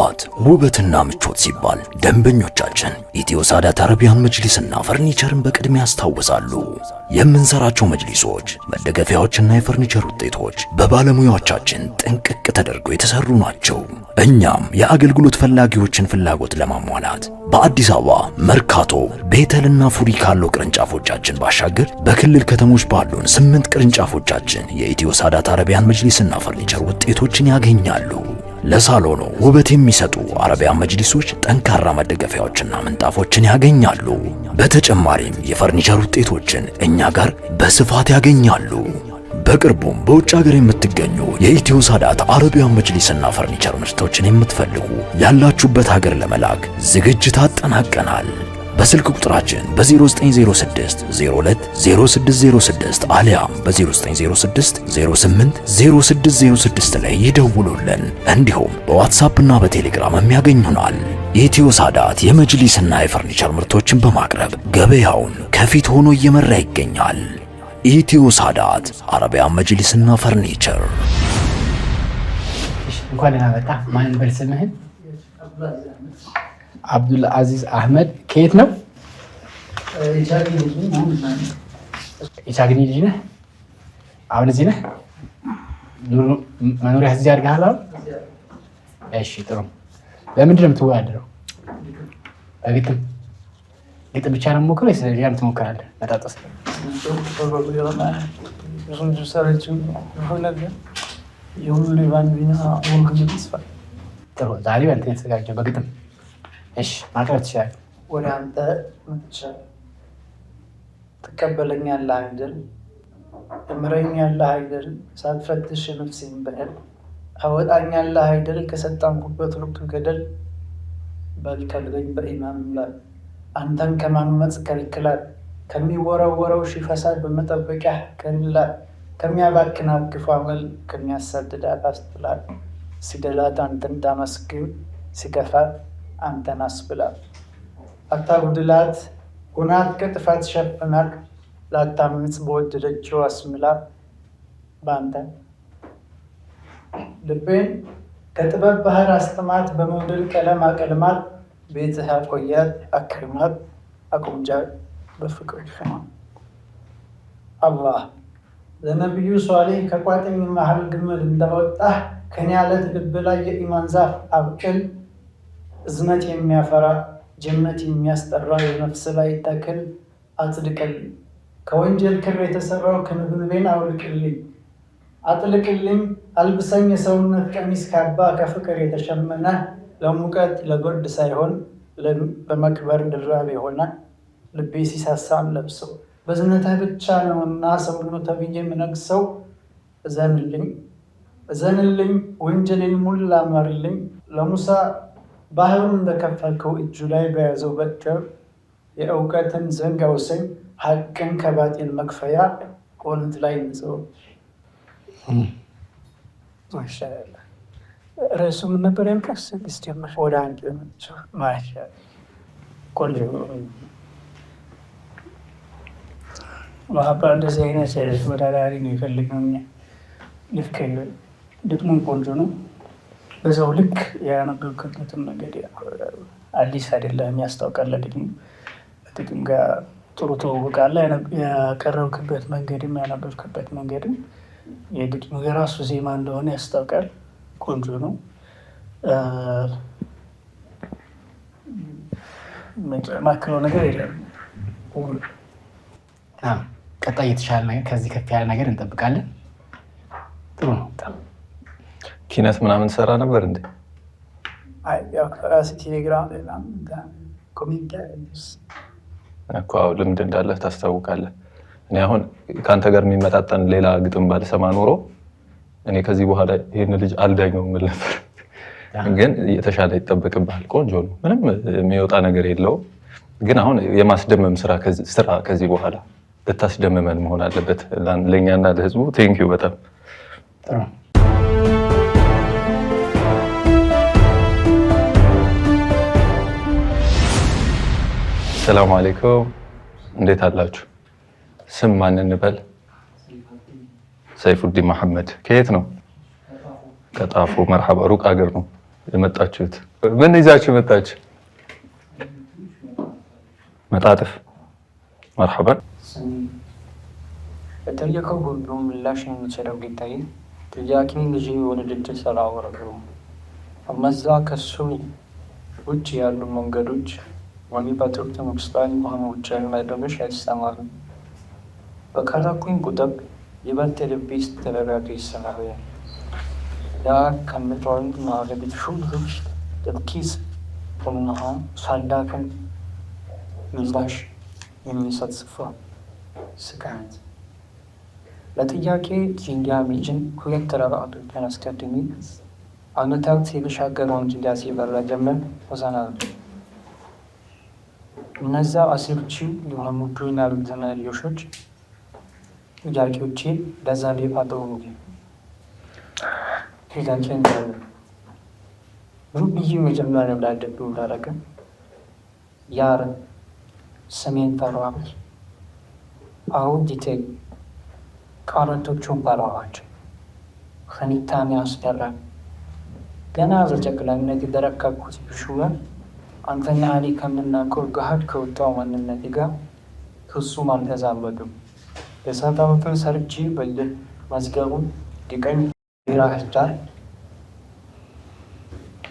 ጥራት ውበትና ምቾት ሲባል ደንበኞቻችን ኢትዮ ሳዳት አረቢያን መጅሊስና ፈርኒቸርን በቅድሚያ ያስታውሳሉ። የምንሰራቸው መጅሊሶች፣ መደገፊያዎችና የፈርኒቸር ውጤቶች በባለሙያዎቻችን ጥንቅቅ ተደርገው የተሰሩ ናቸው። እኛም የአገልግሎት ፈላጊዎችን ፍላጎት ለማሟላት በአዲስ አበባ መርካቶ፣ ቤተልና ፉሪ ካሉ ቅርንጫፎቻችን ባሻገር በክልል ከተሞች ባሉን 8 ቅርንጫፎቻችን የኢትዮ ሳዳት አረቢያን መጅሊስና ፈርኒቸር ውጤቶችን ያገኛሉ። ለሳሎኑ ውበት የሚሰጡ አረቢያን መጅሊሶች ጠንካራ መደገፊያዎችና ምንጣፎችን ያገኛሉ። በተጨማሪም የፈርኒቸር ውጤቶችን እኛ ጋር በስፋት ያገኛሉ። በቅርቡም በውጭ ሀገር የምትገኙ የኢትዮ ሳዳት አረቢያን መጅሊስና ፈርኒቸር ምርቶችን የምትፈልጉ ያላችሁበት ሀገር ለመላክ ዝግጅት አጠናቀናል። በስልክ ቁጥራችን በ0906 02 0606 አሊያም በ0906 08 0606 ላይ ይደውሉልን። እንዲሁም በዋትስአፕ እና በቴሌግራም የሚያገኙናል። ኢትዮ ሳዳት የመጅሊስና የፈርኒቸር ምርቶችን በማቅረብ ገበያውን ከፊት ሆኖ እየመራ ይገኛል። ኢትዮ ሳዳት አረቢያን መጅሊስና ፈርኒቸር። እንኳን አመጣ። ማን በል ስምህን? አብዱል አዚዝ አህመድ። ከየት ነው? የቻግኒ ልጅ ነህ? አሁን እዚህ ነህ? መኖሪያ እዚህ አድርገሃል አሁን? እሺ ጥሩ። ለምንድን ነው የምትወዳደረው? በግጥም ግጥም ብቻ ነው የምሞክረው ወይስ ሌላም ትሞክራለህ? መጣጥስ ጥሩ። ዛሬ በእንትን የተዘጋጀው በግጥም እሺ ማቅረብ ትችላለህ። ወደ አንተ ትቀበለኛለህ አይደል? ትምረኛለህ አይደል? ሳትፈትሽ ነፍሴን በደል አወጣኛለህ አይደል? ከሰጣንኩበት ልክ ገደል በልከልገኝ በኢማም ላይ አንተን ከማመፅ ከልክላል ከሚወረወረው ሺህ ፈሳድ በመጠበቂያ ከልላል ከሚያባክናት ክፉ አመል ከሚያሳድዳት አስጥላል ሲደላት አንተን ታመስግን ሲከፋት አንተን አስብላት አታጉድላት ሁናት ከጥፋት ሸፍናት ላታምጽ በወደደችው አስምላ በአንተ ልቤን ከጥበብ ባህር አስጥማት በመውደድ ቀለም አቀልማት ቤትህ አቆያት አክርማት አቁምጃት በፍቅር ሽማት። አላህ ለነቢዩ ሷሌህ ከቋጥኝ መሃል ግመል እንዳወጣህ ከኔ አለት ልብ ላይ የኢማን ዛፍ አብቅል እዝነት የሚያፈራ ጀነት የሚያስጠራ የነፍስ ላይ ተክል አጽድቅልኝ። ከወንጀል ክር የተሰራው ክንብንቤን አውልቅልኝ አጥልቅልኝ። አልብሰኝ የሰውነት ቀሚስ ካባ ከፍቅር የተሸመነ ለሙቀት ለብርድ ሳይሆን በመክበር ድራብ የሆነ ልቤ ሲሳሳን ለብሰው በዝነትህ ብቻ ነውና ሰውነተ ብዬ የምነግሰው እዘንልኝ እዘንልኝ ወንጀሌን ሙላ ማርልኝ። ለሙሳ ባህሩን እንደከፈልከው እጁ ላይ በያዘው በትር የእውቀትን ዘንግ አውሰኝ ሀቅን ከባጤን መክፈያ ሆነት ላይ ንጸው። ማሻአላህ ርዕሱ ምን ነበር ያልከስ? ጀመር ወደ አንድ ማሻአላህ ቆንጆ ማባ እንደዚህ አይነት ተወዳዳሪ ነው የፈለግነው እኛ። ልክ ግጥሙም ቆንጆ ነው። በዛው ልክ ያነበብክበትን መንገድ አዲስ አይደለም ያስታውቃል። ግጥም ጋር ጥሩ ትውውቃለህ። ያቀረብክበት መንገድም ያነበብክበት መንገድም የግጥሙ የራሱ ዜማ እንደሆነ ያስታውቃል። ቆንጆ ነው። ማክለው ነገር የለም። ቀጣይ የተሻለ ነገር ከዚህ ከፍ ያለ ነገር እንጠብቃለን። ጥሩ ነው። ኪነት ምናምን ሰራ ነበር እንዴ? ቴሌግራም እኮ ልምድ እንዳለህ ታስታውቃለህ። እኔ አሁን ከአንተ ጋር የሚመጣጠን ሌላ ግጥም ባልሰማ ኖሮ እኔ ከዚህ በኋላ ይህን ልጅ አልዳኘው የምል ነበር። ግን የተሻለ ይጠበቅብሃል። ቆንጆ ነው። ምንም የሚወጣ ነገር የለውም። ግን አሁን የማስደመም ስራ ከዚህ በኋላ ልታስደምመን መሆን አለበት። ለእኛና ለህዝቡ ቴንኪው በጣም ጥሩ። ሰላም አለይኩም፣ እንዴት አላችሁ? ስም ማን እንበል? ሰይፉዲን መሐመድ። ከየት ነው? ከጣፎ። መርሐባ። ሩቅ አገር ነው። የመጣችሁት? ምን ይዛችሁ መጣችሁ? መጣጥፍ መርሐባን። በጠየቀው ሁሉ ምላሽ የሚሰጠው ጌታዬ ጥያቄን ልጅ ውድድር ስላወረዱ እነዛ ከሱ ውጭ ያሉ መንገዶች የሚፈጥሩት ምስላዊ የሆኑ ውጫዊ መድረኮች አይሰማሩም። በቀረብኩኝ ቁጥር ይበልጥ ልቤ ስትረጋጋ ይሰማኛል። ያ ከምድራዊ ማዕረጎች ሁሉ ጥቂት ሆነህ ሳዳክን ምላሽ የሚሰጥ ስፍራ ስጋት ለጥያቄ ጂንዲያ ሚጅን ሁለት ረራቶችን አስቀድሜ ዓመታት የተሻገረውን ጂንዲያ ሲበራ ጀመር ሆሳናል። እነዛ አስርቺ የሆኑ ዱናሉ ተመልዮሾች ጥያቄዎቼ ለዛ ሊፋጠሩ ሄዳችን ያለ ሩብይ መጀመሪያ ላደግ ላረገ ያር ሰሜን ተራሮች አሁን ዲቴ ቃላቶቹን ባላዋቸው ከኒታን ያስደራል ገና በጨቅላነት የደረካኩት ብሹመን አንተና እኔ ከምናውቀው ገሃድ ከወጣው ማንነት ጋር ክሱም አልተዛመዱም። የሳት ዓመቱን ሰርቼ በየ መዝገቡን ዲቀኝ ራህዳር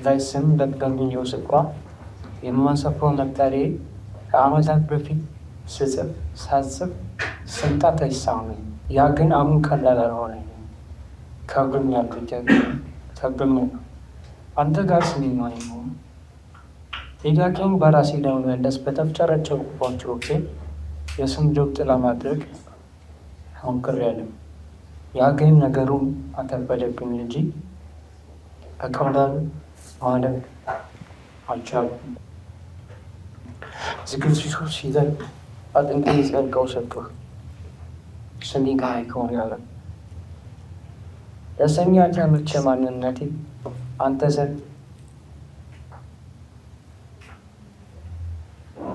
ላይ ስም በሚገኘው ስፍራ የማሰፍረው ነብጣሬ ከዓመታት በፊት ስጽፍ ሳጽፍ ስልጣት አይሳሙኝ። ያ ግን አሁን ቀላል አልሆነ። ከብም ያሉት ከብም አንተ ጋር ስሚማኝ ነው። ጥያቄውን በራሴ ለመመለስ በተፍጨረጨርኩባቸው ወቅት የስም ጆብጥ ለማድረግ ሞክሬያለሁ። ያ ግን ነገሩን አከበደብኝ እንጂ በቀላሉ ማለፍ አልቻልኩም። ዝግጅቱ ሲዘል አጥንቴ ጸድቀው ሰጡህ ስሜ ጋር አይከሆን ያለ ለሰሚ ያልተመቸ ማንነቴ አንተ ዘንድ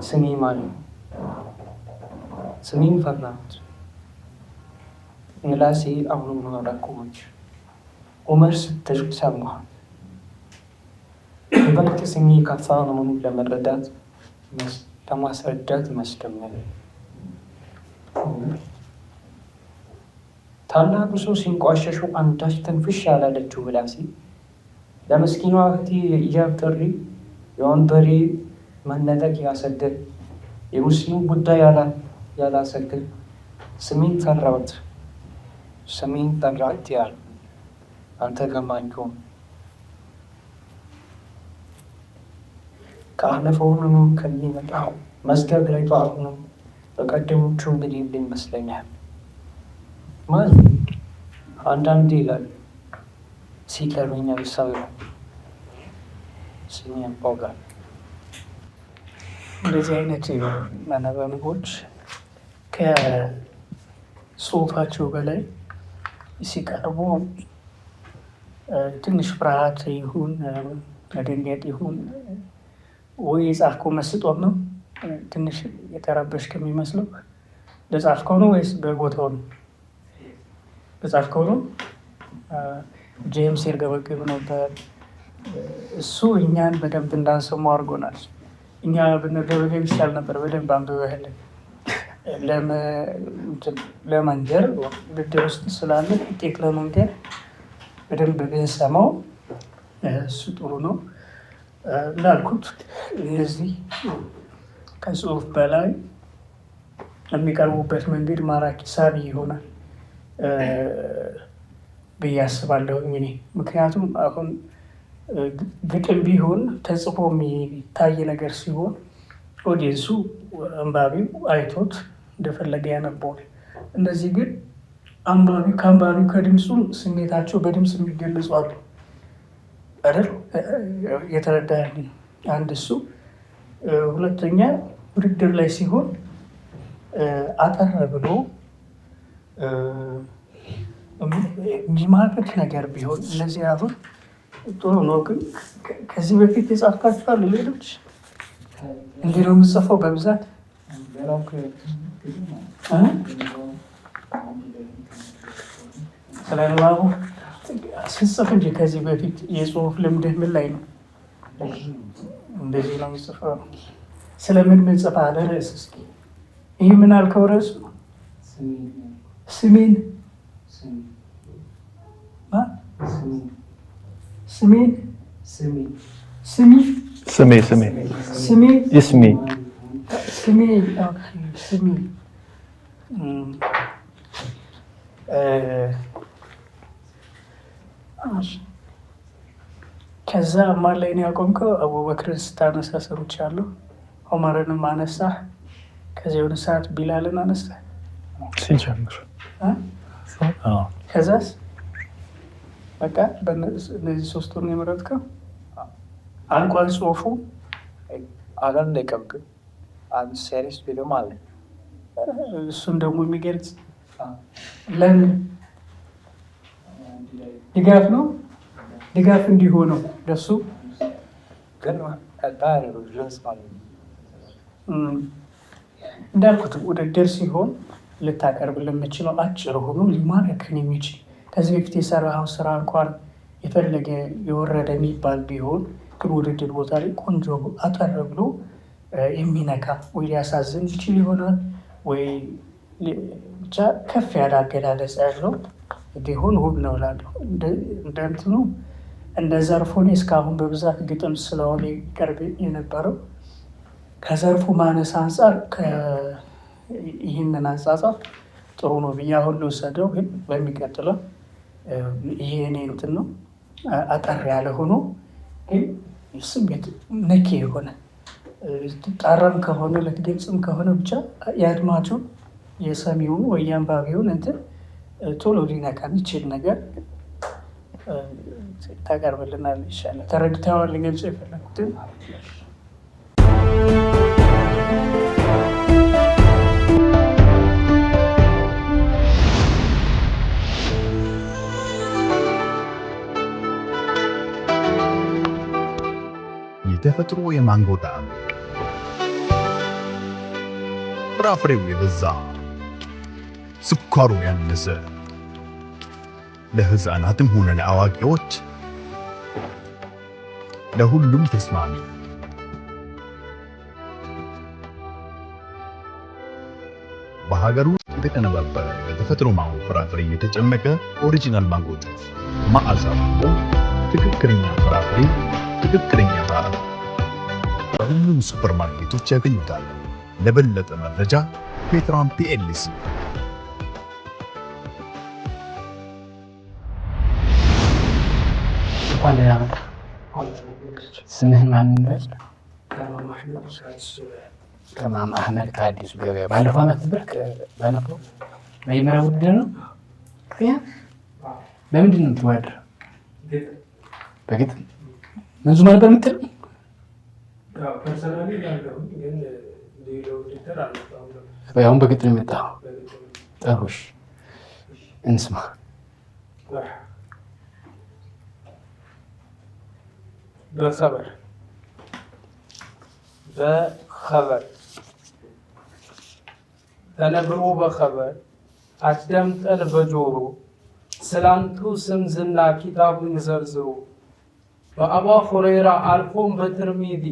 ስሜ ማለት ስሜን ፈራሁት። ምላሴ አሁኑም መረቆች ኡመር ስትል ሰማሁ። ይበልጥ ስሜ ከፋ መሆኑን ለመረዳት ለማስረዳት መስደመል ታላቁ ሰው ሲንቋሸሹ አንዳች ትንፍሽ ያላለችው ምላሴ ለመስኪኗ እህቴ የኢጃብ ጥሪ የወንበሬ መነጠቅ ያሰግድ የሙስሊም ጉዳይ ያላሰግድ ስሜን ፈራሁት ስሜን ጠራት ያል አንተ ገማኝከው ከአለፈውኑ ከሚመጣው መዝገብ ላይ በአሁኑ በቀደሞቹ እንግዲህ ይመስለኛል። ማለት አንዳንዴ ይላል ሲቀርበኛ ሰው ስሜን ፖጋል እንደዚህ አይነት መነበቦች ከጽሁፋቸው በላይ ሲቀርቡ ትንሽ ፍርሃት ይሁን መደንገጥ ይሁን ወይ የጻፍከው መስጦት ነው ትንሽ የተረበሽ ከሚመስለው ለጻፍከው ነው ወይስ በቦታው ነው? በጻፍከው ነው። ጄምስ ይርገበገብ ነበር። እሱ እኛን በደንብ እንዳንሰማው አድርጎናል። እኛ ብንገበገብ ይሻል ነበር። በደንብ አንብበህልን ለመንገር ውድድር ውስጥ ስላለ ውጤት ለመንገር በደንብ ብንሰማው እሱ ጥሩ ነው። እንዳልኩት እነዚህ ከጽሁፍ በላይ የሚቀርቡበት መንገድ ማራኪ ሳቢ ይሆናል ብዬ አስባለሁ እኔ። ምክንያቱም አሁን ግጥም ቢሆን ተጽፎ የሚታይ ነገር ሲሆን ኦዲየንሱ አንባቢው አይቶት እንደፈለገ ያነበዋል። እነዚህ ግን ከአንባቢው ከድምፁም ስሜታቸው በድምፅ የሚገለጹ አሉ አይደል? የተረዳኝ አንድ እሱ። ሁለተኛ ውድድር ላይ ሲሆን አጠር ብሎ የሚማርክ ነገር ቢሆን እነዚህ አሁን ጥሩ ነው። ግን ከዚህ በፊት የጻፍካችኋል ሌሎች እንዲህ ነው የምጽፈው በብዛት ስለ ንባቡ ስጽፍ እንጂ ከዚህ በፊት የጽሁፍ ልምድህ ምን ላይ ነው? እንደዚህ ነው የምጽፈው። ስለምን ምን ጽፈሃል? ርዕስ እስኪ ይህ ምን አልከው? ርዕሱ ስሜን ስሜን ስሚ ስሜ ስሜ ስሜ እስሜ ስሜ ስሜ ከዛ ማን ላይ ነው ያቆምከው? አቡበክርን ስታነሳ ሰምቻለሁ። ዑመርንም አነሳ። ከዚያ የሆነ ሰዓት ቢላልን አነሳ ሲጀምር ከዛስ በቃ እነዚህ ሶስቱን የመረጥከው? አልቋል ጽሁፉ? አላለቀም ግን አንድ ሴሪስ ፊልም አለ። እሱን ደግሞ የሚገልጽ ለምን ድጋፍ ነው? ድጋፍ እንዲሆነው ለሱ ግን ድረስ ማለት ነው። እንዳልኩት ውድድር ሲሆን ልታቀርብ ለምችለው አጭር ሆኖ ሊማረክን የሚችል ከዚህ በፊት የሰራው ስራ እንኳን የፈለገ የወረደ የሚባል ቢሆን ግን ውድድር ቦታ ላይ ቆንጆ አጠር ብሎ የሚነካ ወይ ሊያሳዝን ይችል ይሆናል ወይ ብቻ ከፍ ያለ አገላለጽ ያለው ቢሆን ውብ ነው እላለሁ። እንደንትኑ እንደ ዘርፉን እስካሁን በብዛት ግጥም ስለሆነ ቀርብ የነበረው ከዘርፉ ማነስ አንጻር ይህንን አጻጻፍ ጥሩ ነው ብዬ አሁን ልወሰደው። ግን በሚቀጥለው ይሄ እኔ እንትን ነው አጠር ያለ ሆኖ ግን ስሜት ነኪ የሆነ ጣራም ከሆነ ለግልጽም ከሆነ ብቻ የአድማጩን የሰሚውን ወይ የአንባቢውን እንትን ቶሎ ሊነካ የሚችል ነገር ታቀርብልናል። ይሻላል። ተረድተዋል? ሊገልጽ የፈለጉትን የተፈጥሮ የማንጎ ጣዕም፣ ፍራፍሬው የበዛ ስኳሩ ያነሰ፣ ለሕፃናትም ሆነ ለአዋቂዎች ለሁሉም ተስማሚ፣ በሀገር ውስጥ የተቀነባበረ በተፈጥሮ ማንጎ ፍራፍሬ የተጨመቀ ኦሪጂናል ማንጎ ጁስ። መዓዛው ትክክለኛ ፍራፍሬ፣ ትክክለኛ ጣዕም። በሁሉም ሱፐር ማርኬቶች ያገኙታል። ለበለጠ መረጃ ፔትራን ፒኤልሲ። እንኳን ደህና መጣ። ስምህን ማን እንበል? ተማም አህመድ ከአዲሱ ገበያ። ባለፈው ዓመት ነበር። ባለፈው መጀመሪያ ውድድር ነው። በምንድን ነው የምትወዳደረው? በግጥም መንዙማ ነበር የምትለው? አሁን በግጥም የመጣኸው? ጥሩ እሺ፣ እንስማ። በኸበር ተነብቦ በኸበር አዳምጠን በጆሮ ስላንቱ ስም ዝና ኪታቡን ዘርዝሮ በአባ ሁረይራ አልፎም በትርሚዚ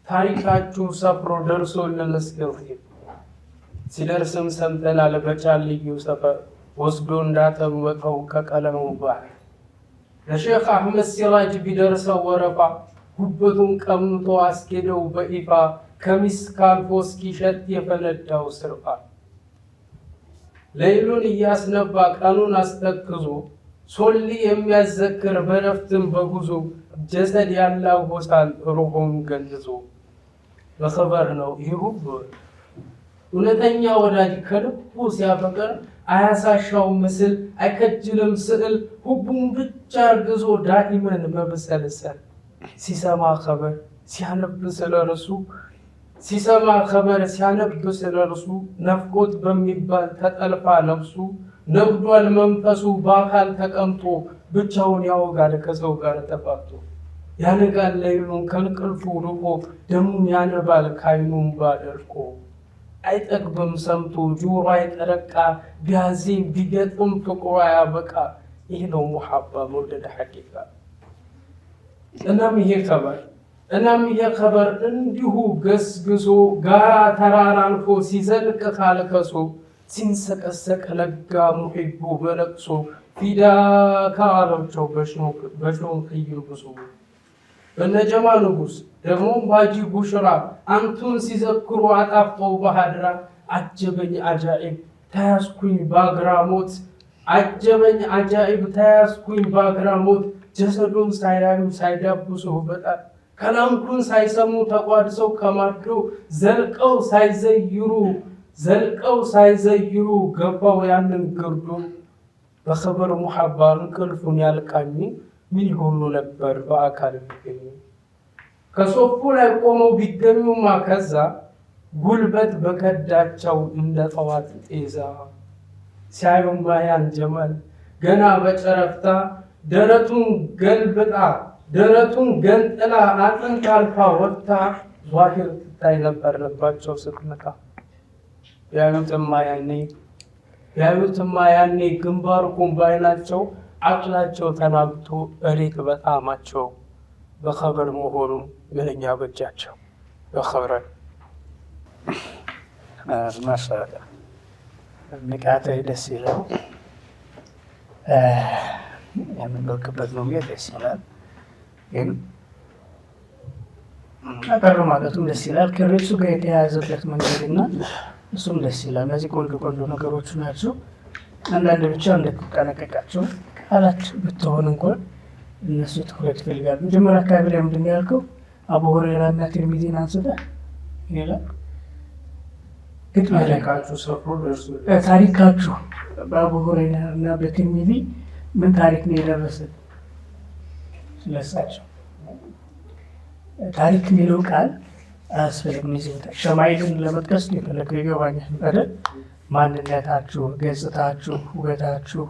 ታሪካችሁ ሰፍሮ ደርሶልን እስከፊር ሲደርስም ሰምተናል በጫልዩ ሰፈር ወስዶ እንዳጠመቀው ከቀለሙ ባህር ለሼክ አህመድ ሲራጅ ቢደርሰው ወረፋ ጉበቱን ቀምቶ አስኬደው በኢፋ ከሚስክ አልፎ እስኪሸት የፈነዳው ስርፋ ሌሉን እያስነባ ቀኑን አስተክዞ ሶሊ የሚያዘክር በረፍትም በጉዞ ጀሰድ ያለው ሆሳል ሩሁን ገንዞ በኸበር ነው ይሁ እውነተኛ ወዳጅ ከልቡ ሲያፈቅር አያሳሻው ምስል አይከጅልም ስዕል ሁቡን ብቻ አርግዞ ዳኢመን መብሰልሰል ሲሰማ ኸበር ሲያነብ ስለርሱ ሲሰማ ኸበር ሲያነብ ስለርሱ ነፍቆት በሚባል ተጠልፋ ነፍሱ ነግዷል መንፈሱ በአካል ተቀምጦ ብቻውን ያወጋል ከሰው ጋር ተፋቶ ያነጋል ሌሉን ከእንቅልፉ ርቆ ደሙን ያነባል ካይኑም ባደርቆ አይጠግብም ሰምቶ ጆሮ አይጠረቃ ቢያዜም ቢገጥም ፍቅሩ አያበቃ ይህ ነው ሙሐባ መውደድ ሐቂቃ። እናም ይሄ ከበር እንዲሁ ገስግሶ ጋራ ተራራ አልፎ ሲዘልቅ ካለከሶ ሲንሰቀሰቅ ለጋ ሙሒቡ በለቅሶ ፊዳ ከአለቸው በሾን እይርጉሶ በነጀማ ንጉስ ደግሞም ባጂ ቡሽራ አንቱን ሲዘክሩ አጣፍጠው ባህድራ አጀበኝ አጃኢብ ተያዝኩኝ ባግራሞት አጀበኝ አጃኢብ ተያዝኩኝ ባግራሞት ጀሰዱን ሳይላዩ ሳይዳብሱ በጣም ከላምኩን ሳይሰሙ ተቋድሰው ከማዶ ዘልቀው ሳይዘይሩ ገባው ያንን ግርዶ በኸበር ሙሐባ እንቅልፉን ያልቃኙ ምን ይሆኑ ነበር በአካል ቢገኙ ከሶፉ ላይ ቆመው ቢገኙማ ከዛ ጉልበት በከዳቸው እንደ ጠዋት ጤዛ ሲያዩማ ያን ጀመል ገና በጨረፍታ ደረቱን ገንጥላ አጥንት አልፋ ወጥታ ዟሂር ትታይ ነበር ልባቸው ስትመታ ያዩትማ ያኔ ግንባር ኩምባይናቸው አቅላቸው ተናግቶ እሬት በጣማቸው በኸበር መሆኑ ምንኛ በጃቸው በኸብረ ማሻአላ ንቃተ ደስ ይላል። የምንወክበት ነው ደስ ይላል። ግን አቀር ማለቱም ደስ ይላል። ከርዕሱ ጋር የተያያዘበት መንገድና እሱም ደስ ይላል። እነዚህ ቆንጆ ነገሮች ናቸው። አንዳንድ ብቻ እንደተጠነቀቃቸው ቃላት ብትሆን እንኳን እነሱ ትኩረት ይፈልጋል። መጀመሪያ አካባቢ ላይ ምንድን ነው ያልከው? አቡ ሁረይራ እና ትርሚዚን አንስተህ ይላል ታሪካችሁ በአቡ ሁረይራ እና በትርሚዚ ምን ታሪክ ነው የደረሰ? ስለሳቸው ታሪክ የሚለው ቃል አያስፈልግም። ሸማይልን ለመጥቀስ የፈለገው ይገባኛል አይደል? ማንነታችሁ፣ ገጽታችሁ፣ ውበታችሁ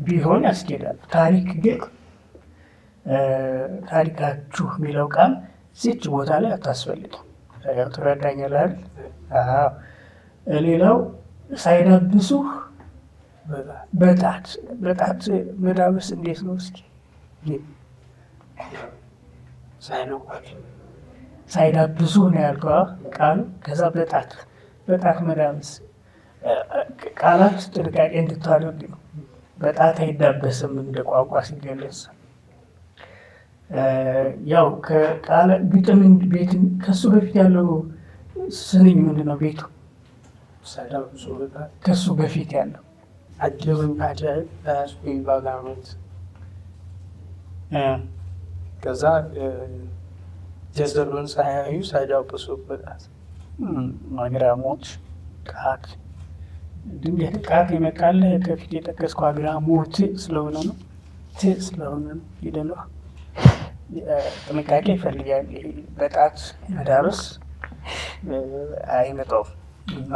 ቢሆን ያስኬዳል። ታሪክ ግን ታሪካችሁ የሚለው ቃል እዚች ቦታ ላይ አታስፈልግም። ትረዳኛለህ? ሌላው ሳይዳብሱ በጣት መዳበስ እንዴት ነው? እስኪ ሳይዳብሱ ነው ያልከው ቃሉ። ከዛ በጣት መዳበስ ቃላት ጥንቃቄ እንድታደርግ ነው። በጣት አይዳበስም እንደ ቋንቋ ሲገለጽ። ያው ከቃለ ግጥም ቤት ከሱ በፊት ያለው ስንኝ ምንድን ነው? ቤቱ ከሱ በፊት ያለው አጀብን አጃኢብ ተያዝኩኝ ባግራሞት ከዛ ጀዘሉን ሳያዩ ሳይዳብሱ በጣት አግራሞት ቃት ድንገት ቃት ይመጣል። ከፊት የጠቀስኩ አግራሞት ስለሆነ ነው ይደለ ጥንቃቄ ይፈልጋል። በጣት መዳበስ አይመጣውም እና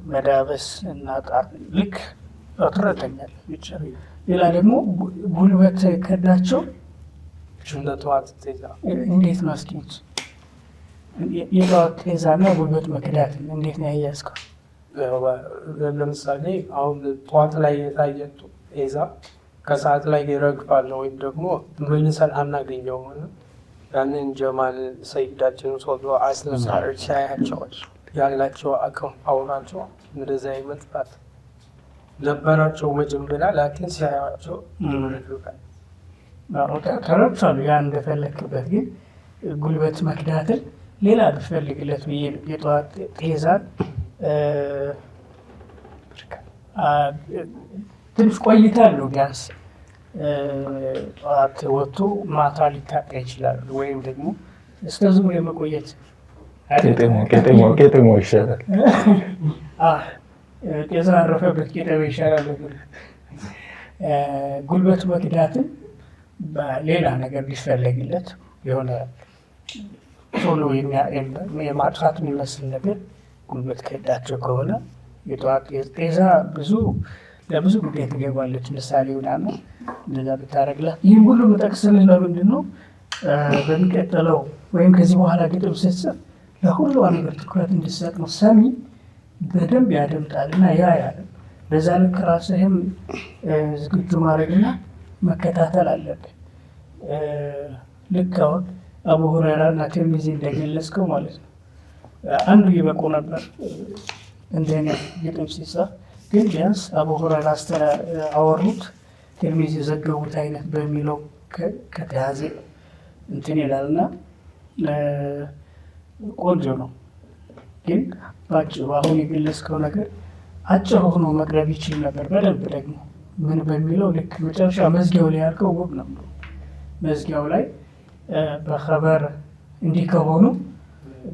መዳበስ እና ጣት ልክ አትረተኛል። ሌላ ደግሞ ጉልበት ከዳቸው እንደተዋት ጤዛ እንዴት ነው? እስኪ የጠዋት ጤዛና ጉልበት መክዳት እንዴት ነው ያያዝከው? ለምሳሌ አሁን ጠዋት ላይ የታየ ጤዛ ከሰዓት ላይ ይረግፋል ወይም ደግሞ መልሰን አናገኘው። ያንን ጀማል ሰይዳችን ሶዶ አስነሳሪዎች ሲያያቸዋል ያላቸው አቅም አውራቸው እንደዛ ይመጥፋት ነበራቸው መጀመሪያ ላኪን ሲያያቸው ይመለካል። ተረድቷል። ያ እንደፈለክበት ግን ጉልበት መክዳትን ሌላ ብፈልግለት ብዬ የጠዋት ጤዛን ትንሽ ቆይታ ነው። ቢያንስ ጠዋት ወጥቶ ማታ ሊታጣ ይችላል። ወይም ደግሞ እስከ ዝሙ የመቆየት ቄጤሞ ይሻላል። ጤዛ አረፈበት ቄጠማ ይሻላል። ጉልበት መክዳትን ሌላ ነገር ሊፈለግለት የሆነ ቶሎ የማጥፋት የሚመስል ነገር ጉልበት ከዳቸው ከሆነ የጠዋት ጤዛ ለብዙ ጉዳይ ትገባለች። ምሳሌ ሆናለ እንደዛ ብታደረግላት። ይህም ሁሉ መጠቅስልህ ለምንድን ነው? በሚቀጥለው ወይም ከዚህ በኋላ ግጥም ስትጽፍ ለሁሉ ነገር ትኩረት እንድሰጥ ነው። ሰሚ በደንብ ያደምጣል እና ያ ያለ በዛ ልክ ራስህም ዝግጁ ማድረግና መከታተል አለብህ። ልክ አሁን አቡ ሁረይራ እና ትርሚዚ እንደገለጽከው ማለት ነው አንዱ ይበቁ ነበር እንዲህ አይነት ግጥም ሲጻፍ፣ ግን ቢያንስ አቡ ሁረይራ አወሩት ትርሚዚ ዘገቡት አይነት በሚለው ከተያዘ እንትን ይላልና ቆንጆ ነው። ግን በአጭሩ አሁን የገለጽከው ነገር አጭር ሆኖ መቅረብ ይችል ነበር። በደንብ ደግሞ ምን በሚለው ልክ መጨረሻ መዝጊያው ላይ ያልከው ውብ ነው። መዝጊያው ላይ በኸበር እንዲህ ከሆኑ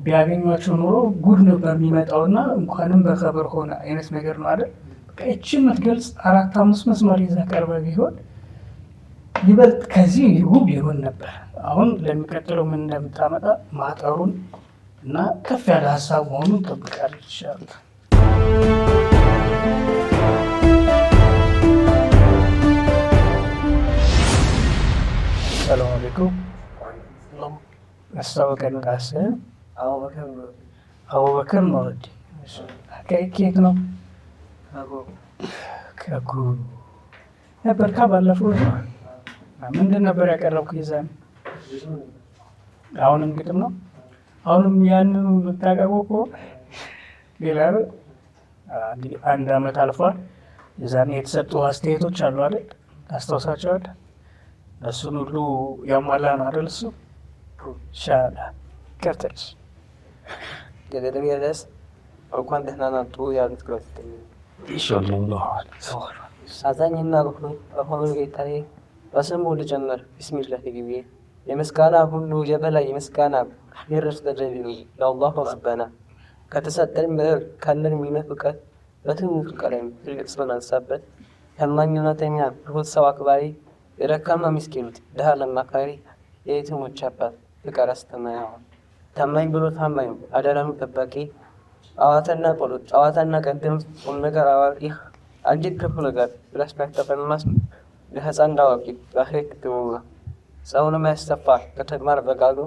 ቢያገኟቸው ኖሮ ጉድ ነበር የሚመጣውና እንኳንም በኸበር ሆነ አይነት ነገር ነው አይደል? እቺ የምትገልጽ 4-5 መስመር ይዛ ቀርበ ቢሆን ይበልጥ ከዚህ ውብ ይሆን ነበር። አሁን ለሚቀጥለው ምን እንደምታመጣ ማጠሩን እና ከፍ ያለ ሀሳብ መሆኑን ጠብቃለች ይሻላል። ሰላም አለይኩም። አስታወቀን ራስህን። አቡበከር ኑረዲን። ከየት ነው? ከጉ ነበርካ ባለፈው? ምንድን ነበር ያቀረብኩ ይዛን? አሁንም ግጥም ነው? አሁንም ያንን የምታቀርበው እኮ ሌላ ነው። እንግዲህ 1 ዓመት አልፏል። የዛኔ የተሰጡ አስተያየቶች አሉ አይደል? ታስታውሳቸዋለህ? እሱን ሁሉ ያሟላ ነው አይደል? እሱ ኢንሻአላህ ቀጥልሽ። ገደደስ እንኳን ደህና ናጡ ያሉት ግራት ኢንሻአላህ አዛኝና ሩህሩህ በሆኑ ጌታዬ በስሙ ልጀምር ቢስሚላህ ግቢ የምስጋና ሁሉ የበላይ ምስጋና ይድረስ ለጀሊሉ ለአላህ ረበና ከተሰጠን ምድር ካለን ሚነት እውቀት በትንሹ ቀለም ትልቅ ስም አንሳበት ታማኝነተኛ ትሁት ሰው አክባሪ የደካማ ምስኪኑት ድሃ ለማካሪ የየቲሞች አባት ፍቅር አስተማሪ ታማኝ ብሎ ታማኝ አደራኑ ጠባቂ አዋተና ቆሎት ጨዋታና ቀደም ቁም ነገር አዋቂ አንጂት ክፉ ነገር ብላስ ባይተፈንማስ ለህፃን ዳዋቂ ባሄክ ትውራ ሰውንም ያስተፋ ከተግባር በቃሉ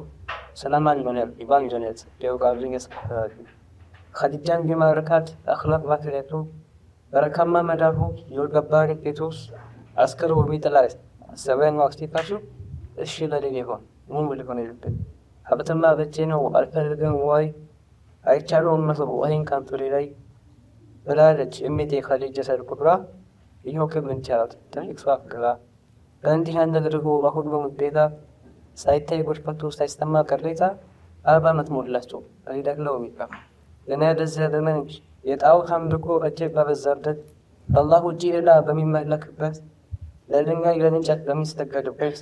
ሰላማን መኖር ይባል ጀነት ደውጋብኝ ያስከራሪ ኸዲጃን ቢማርካት አኽላቅ ባትሪያቱ በረካማ መዳፉ የወልገባሪ ቴቶስ አስከር ወሚጥላስ ሰበን ዋክቲታሹ እሺ ለሌላ ይሆን ምን ብልሆን ይልብን ሀብትማ በቼ ነው አልፈልግም ወይ አይቻለውም መስሎ ወይን ካንቱ ላይ ብላለች እሜቴ ኸዲጃ ሰልኩብራ ይኸው ክብርን ቻላት ትልቅ ሰው አፍቅራ በእንዲህ አንድ አድርጎ በሁሉም ቤታ ሳይታይ ጎድፈቱ ሳይስተማ ቅሬታ 40 ዓመት ሞላቸው አይደግለው የሚባል ለና ደዘ ዘመን የጣዖት አምልኮ እጅግ በበዛበት አላህ ውጪ ሌላ በሚመለክበት ለድንጋይ ለእንጨት በሚሰገድበት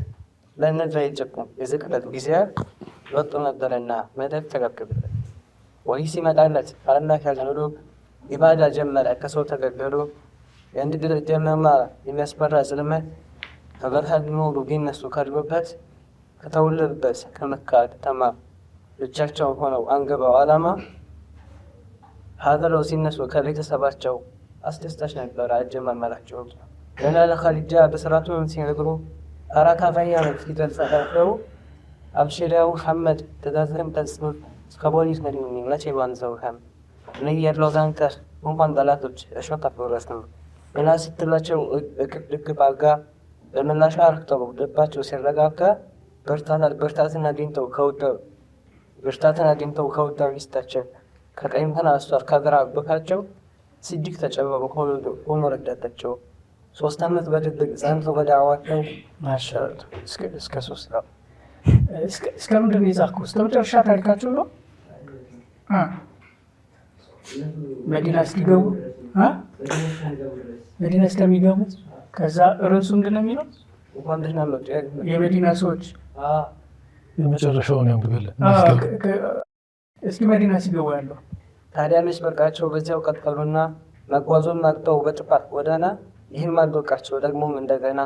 ለእነዛ የጨቁ የዝቅለት ጊዜያት ወጡ ነበርና መደብ ተረክብበት ወይ ሲመጣለት አላህ ያዘሉ ኢባዳ ጀመረ ከሰው ተገገሉ የአንድ ደረጃ መማር የሚያስፈራ ዝልመት ከበርሃድ ኖሩ ቢነሱ ካሉበት ከተወለዱበት ከመካ ከተማ ብቻቸው ሆነው አንገባው ዓላማ ሀገረው ሲነሱ ከቤተሰባቸው አስደስታች ነበር አጀማመራቸው። ገና ለኸዲጃ በስራቱን ሲነግሩ አራካፋያ ነው ሲገልጸው አብሽሪያው ሐመድ ተዛዝም ተስሙ ከፖሊስ ነው መቼ ባንዘው ሐም ነይ ያለው ዛንከር እንኳን ጠላቶች እሾህ አፈረስ ነው ገና ስትላቸው ልክ ባጋ በመላሻ አርክተው ልባቸው ሲረጋጋ ብርታትን አግኝተው ከውዳው ሚስታቸው ከቀይም ተናስቷር ከግራ አበካቸው ሲጅግ ተጨበሩ ሆኖ ረዳታቸው 3 ዓመት በድብቅ ጸንተው በዳዕዋቸው ማሻአላ እስከ 3 ነው። እስከ ምንድን ነው የጻፍኩት? እስከ መጨረሻ ታሪካቸው ነው። መዲና እስኪገቡ መዲና እስከሚገቡ ከዛ ርዕሱ ምንድን ነው የሚለው? የመዲና ሰዎች የመጨረሻውን ያንብበልን እስኪ መዲና ሲገቡ ያለው ታዲያ መች በቃቸው በዚያው ቀጠሉና መጓዙን ማቅጠው በጥፋት ጎዳና ይህም አልበቃቸው ደግሞም እንደገና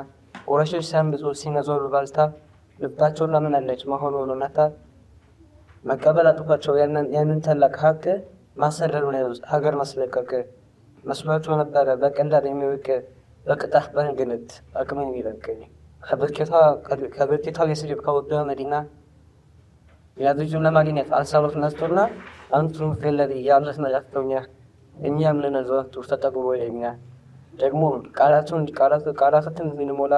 ቁረሾች ሲያንብጹ ሲነዞሩ ባልታ ልባቸውን ላምናለች መሆኑ እውነታ መቀበል አጥቷቸው ያንን ታላቅ ሀቅ ማሰደዱ ነው ሀገር ማስለቀቅ መስሏቸው ነበረ በቀላል የሚወቅ በቅጣት በእንግልት አቅም የሚለቀኝ ከብርኬታው የስድብ ከወደ መዲና ያዙጁን ለማግኘት አልሳሎት ነስቶና አንቱም ፌለሪ ያለት መላክተውኛ እኛም ልነዘወቱ ተጠቅቦ ይለኛ ደግሞ ቃላትን የሚሞላ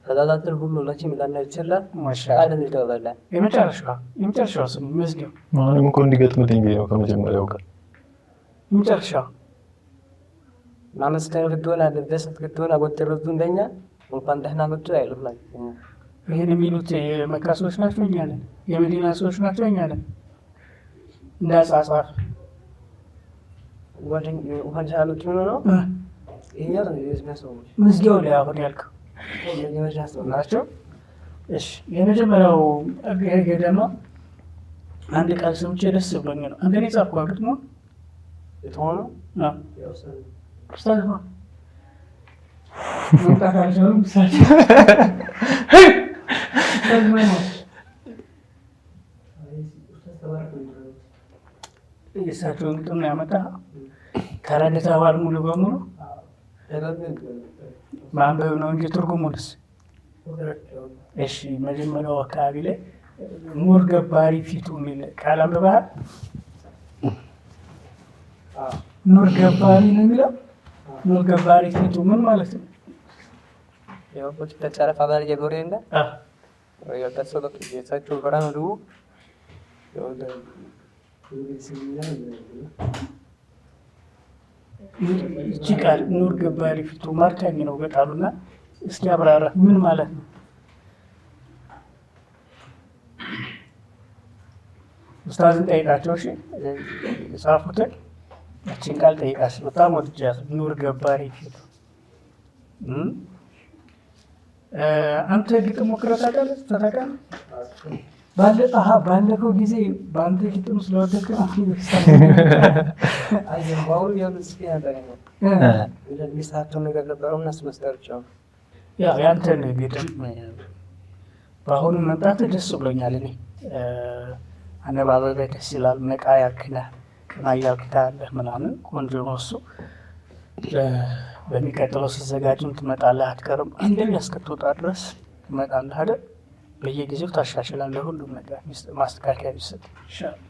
ተዛዛትን ሁሉ ለችም ላና ይችላል ቃልን ይደረጋል። የመጨረሻው ስም መዝጊያው ማንም እኮ እንዲገጥምልኝ ብዬ ነው ከመጀመሪያው ቀን የመጨረሻው ማመስገን ግድሆን ደስት ግድሆን አጎደረቱ እንደኛ እንኳን ደህና መጡ አይሉም። ይህን የሚሉት የመካ ሰዎች ናቸው፣ እኛ ነን። የመዲና ሰዎች ናቸው፣ እኛ ነን። እንዳጻጻፍ ወንጃሎች ሆኖ ነው መዝጊያው ላይ አሁን ያልከው ናቸው። እሺ የመጀመሪያው ገደማ አንድ ቃል ሰምቼ ደስ ብሎኝ ነው። አንተ ነው የጻፍከው አግጥ ነው የተሆነው ኡስታዝ ነው መጣ ካልጀሩ ምሳሌ የእሳቸውን ግጥም ነው ያመጣ ተረድተዋል ሙሉ በሙሉ ማንበብ ነው እንጂ ትርጉሙንስ? እሺ መጀመሪያው አካባቢ ላይ ኑር ገባሪ ፊቱ የሚል ቃል አንብበሃል? ኑር ገባሪ ነው የሚለው። ኑር ገባሪ ፊቱ ምን ማለት ነው? የወቆች ተጨረፋ ባል የጎሬ እንደ የወጣው የሳቸው ብርሃን ነው ይቺ ቃል ኑር ገባሪ ፊቱ ማርካኝ ነው በቃሉና እስኪ አብራራ ምን ማለት ነው? ኡስታዝን ጠይቃቸው። እሺ የጻፉትን ያቺን ቃል ጠይቃሽ። በጣም ወድጃት ኑር ገባሪ ፊቱ። አንተ ግጥም ሞክረህ ታውቃለህ? ባለፈው ጊዜ በአንተ ግጥም ስለወደድክ ያንተን ግጥም በአሁኑ መምጣት ደስ ብሎኛል። እኔ አነባበብህ ደስ ይላል። ነቃ ያልክነህ ቀና እያልክ ያለህ ምናምን ቆንጆ ነው እሱ። በሚቀጥለው ሲዘጋጅም ትመጣለህ አትቀርም። እንደዚህ እስክትወጣ ድረስ ትመጣለህ አይደል? በየጊዜው ታሻሽላለህ። ሁሉም ነገር ማስተካከያ ቢሰጥ ይሻላል።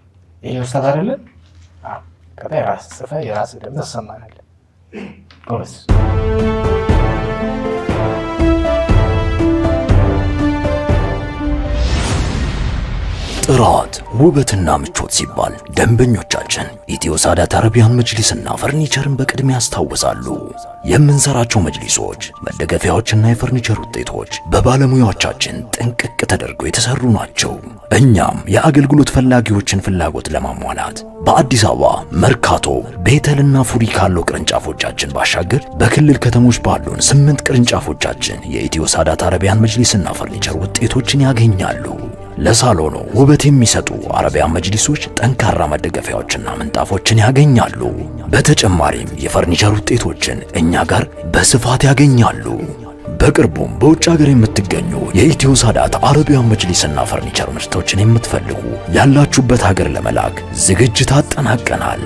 ይሄ ኡስታዝ አይደለ? ከዛ የራስህ ጽፈህ የራስህ ደግሞ ተሰማናለህ። ጎበዝ። ጥራት ውበትና ምቾት ሲባል ደንበኞቻችን ኢትዮ ሳዳት አረቢያን መጅሊስና ፈርኒቸርን በቅድሚያ ያስታውሳሉ። የምንሰራቸው መጅሊሶች፣ መደገፊያዎችና የፈርኒቸር ውጤቶች በባለሙያዎቻችን ጥንቅቅ ተደርገው የተሰሩ ናቸው። እኛም የአገልግሎት ፈላጊዎችን ፍላጎት ለማሟላት በአዲስ አበባ መርካቶ፣ ቤተልና ፉሪ ካለው ቅርንጫፎቻችን ባሻገር በክልል ከተሞች ባሉን 8 ቅርንጫፎቻችን የኢትዮ ሳዳት አረቢያን መጅሊስና ፈርኒቸር ውጤቶችን ያገኛሉ። ለሳሎኑ ውበት የሚሰጡ አረቢያን መጅሊሶች ጠንካራ መደገፊያዎችና ምንጣፎችን ያገኛሉ። በተጨማሪም የፈርኒቸር ውጤቶችን እኛ ጋር በስፋት ያገኛሉ። በቅርቡም በውጭ ሀገር የምትገኙ የኢትዮ ሳዳት አረቢያን መጅሊስና ፈርኒቸር ምርቶችን የምትፈልጉ ያላችሁበት ሀገር ለመላክ ዝግጅት አጠናቀናል።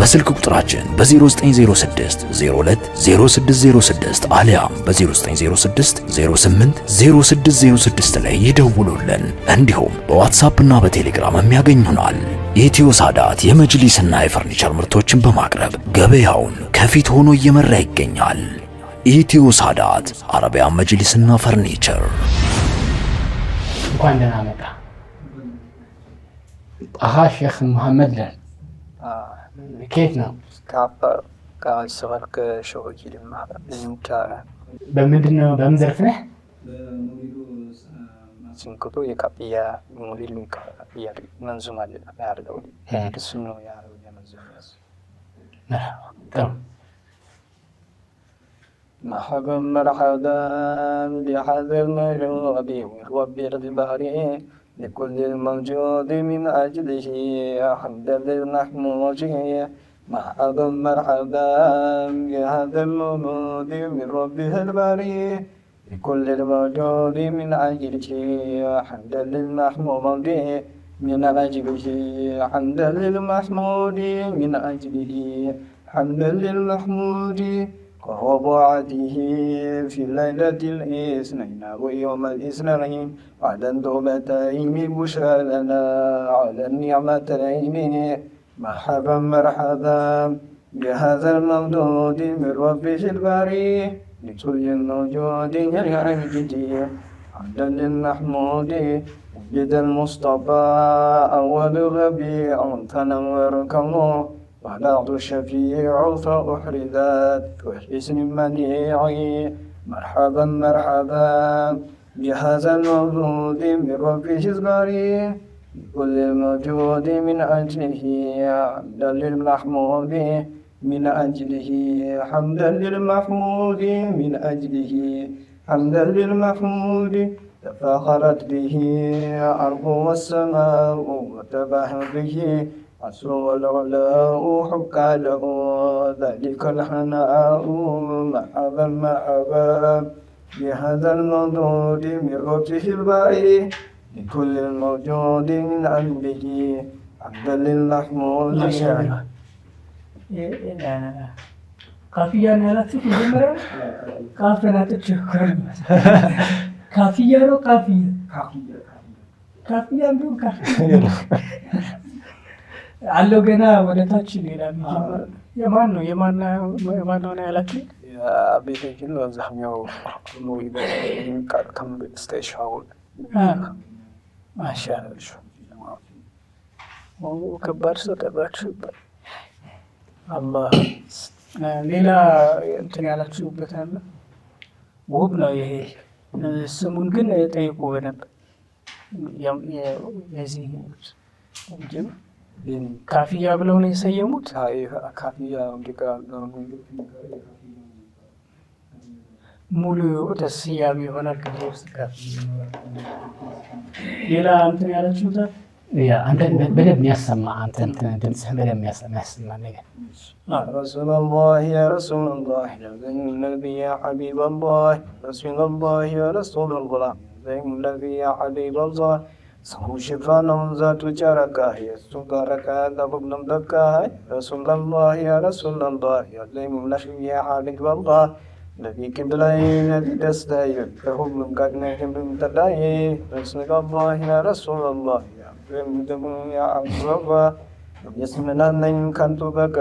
በስልክ ቁጥራችን በ0906 02 0606 አሊያም በ0906 08 0606 ላይ ይደውሉልን። እንዲሁም በዋትሳፕ እና በቴሌግራም የሚያገኙናል። ኢትዮ ሳዳት የመጅሊስና የፈርኒቸር ምርቶችን በማቅረብ ገበያውን ከፊት ሆኖ እየመራ ይገኛል። ኢትዮ ሳዳት አረቢያን መጅሊስና ፈርኒቸር። እንኳን ደህና መጣ። ጣሃ ሼክ መሐመድ ለን ከየት ነው? በምንድን ነው? በምን ዘርፍ ነህ? ስንክቱ የካፍያ ሙሊል መንዙም አለ ያለው እሱ ነው ያለው የመንዙም مرحبا مرحبا بهذا المجود والرب الباري لكل الموجود من أجله حمدا للمحمود. مرحبا مرحبا بهذا المولود من ربه الباري لكل الموجود من أجله حمدا للمحمود من أجله حمدا للمحمود من أجله حمدا للمحمود ووضعته في الليلة الاثنين ويوم الاثنين على الدوبتين بشرى لنا على النعمتين. مرحبا مرحبا بهذا الممدود من ربه الباري لكل موجود يرجع الجدي حمدا للمحمود وجد المصطفى أول الربيع تنور كونه وبعد الشفيع فأحرزت وحسن منيعي مرحبا مرحبا بهذا المولود من ربه الباري كل موجود من أجله حمدا للمحمود من أجله حمدا للمحمود من أجله حمدا للمحمود تفاخرت به الأرض والسماء وتباهى به عصر والعلاء حكى له ذلك الحناء مرحبا مرحبا بهذا المولود من ربه الباري لكل الموجود من أمره حمدا للمحمود ما شاء الله ካፊያ ነው ያላችሁት? መጀመሪያ ካፊያ ናጥች ካፊያ ነው ካፊያ ቢሆን ካፊያ አለው ገና ወደ ታች ይላል። የማን ነው ያላችሁት? ቤተችን አብዛኛው ከም ስቴሽን ማሻአላህ ከባድ ሰው ጠባችሁ ይባል አላህ። ሌላ እንትን ያላችሁበት አለ? ውብ ነው ይሄ። ስሙን ግን ጠይቁ በደንብ። የዚህ ካፊያ ብለው ነው የሰየሙት። ካፊያ ሙሉ ተስያሜ ይሆናል። ከዚህ ውስጥ ሌላ እንትን ያላችሁታል? አንተን በደንብ የሚያሰማ አንተን ድምፅህን በደንብ የሚያሰማ ነገር رسول الله يا رسول الله النبي يا حبيب الله رسول الله يا رسول الله النبي يا حبيب الله صهو شفانا ذات جركة يسوكرك دبب نمدكة رسول الله يا رسول الله يا ليم النبي يا حبيب الله الذي كبلين تستايل فهم من قدنهم بمتداي رسول الله يا رسول الله يا عبد الله يسمنا من كنت بك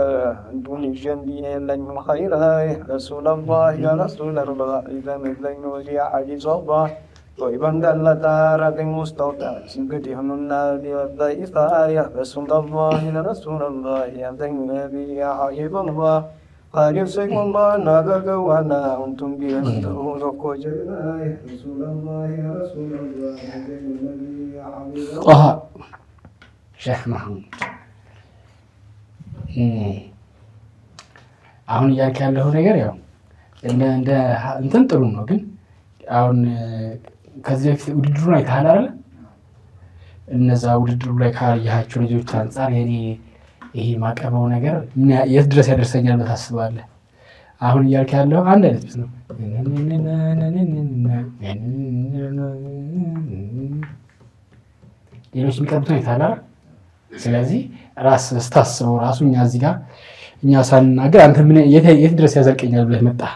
دون الجنبي لن خيرا رسول الله يا رسول الله إذا مثلين ولي عجيز الله وإبن دلت رد مستوطع سنقدهم النار والضيفة يا رسول الله يا رسول الله يا ذي النبي يا حبيب الله قال يسيك الله ناقك وانا أنتم بيانته وكوجنا يا رسول الله يا رسول الله يا ذي النبي يا حبيب الله ሼህ መሐሙድ አሁን እያልክ ያለው ነገር ያው እንደ እንትን ጥሩ ነው፣ ግን አሁን ከዚህ በፊት ውድድሩን አይተሃል አይደል? እነዛ ውድድሩ ላይ ካያቸው ልጆች አንጻር የኔ ይሄ ማቀበው ነገር የት ድረስ ያደርሰኛል ብለህ ታስባለህ? አሁን እያልክ ያለው አንድ አይነት ነው። ሌሎች የሚቀብቱን አይተሃል አይደል? ስለዚህ ራስ ስታስበው ራሱ እኛ እዚህ ጋር እኛ ሳንናገር አንተ ምን የት ድረስ ያዘልቀኛል ብለህ መጣህ።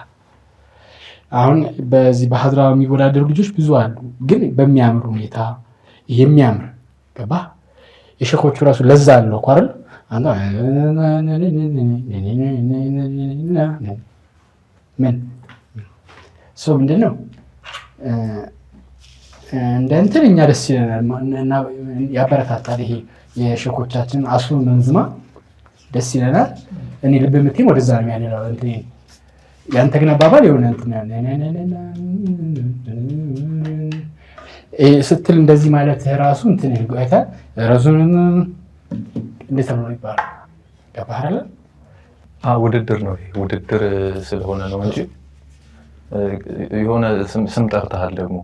አሁን በዚህ በሀድራ የሚወዳደሩ ልጆች ብዙ አሉ፣ ግን በሚያምር ሁኔታ የሚያምር ገባ የሸኮቹ ራሱ ለዛ አለው እኮ አይደል? ምን ሰው ምንድን ነው እንደ እንትን እኛ ደስ ይለናል፣ ያበረታታል። ይሄ የሸኮቻችንን አስሉ መንዝማ ደስ ይለናል። እኔ ልብ ምትም ወደዛ ነው ያለው። እንትን ያንተ ግን አባባል የሆነ እንትን ስትል እንደዚህ ማለት ራሱ እንትን ይጓይታ ራሱን እንዴት ነው ይባላል? ገባህ? ውድድር ነው ይሄ። ውድድር ስለሆነ ነው እንጂ የሆነ ስም ጠርተሃል ደግሞ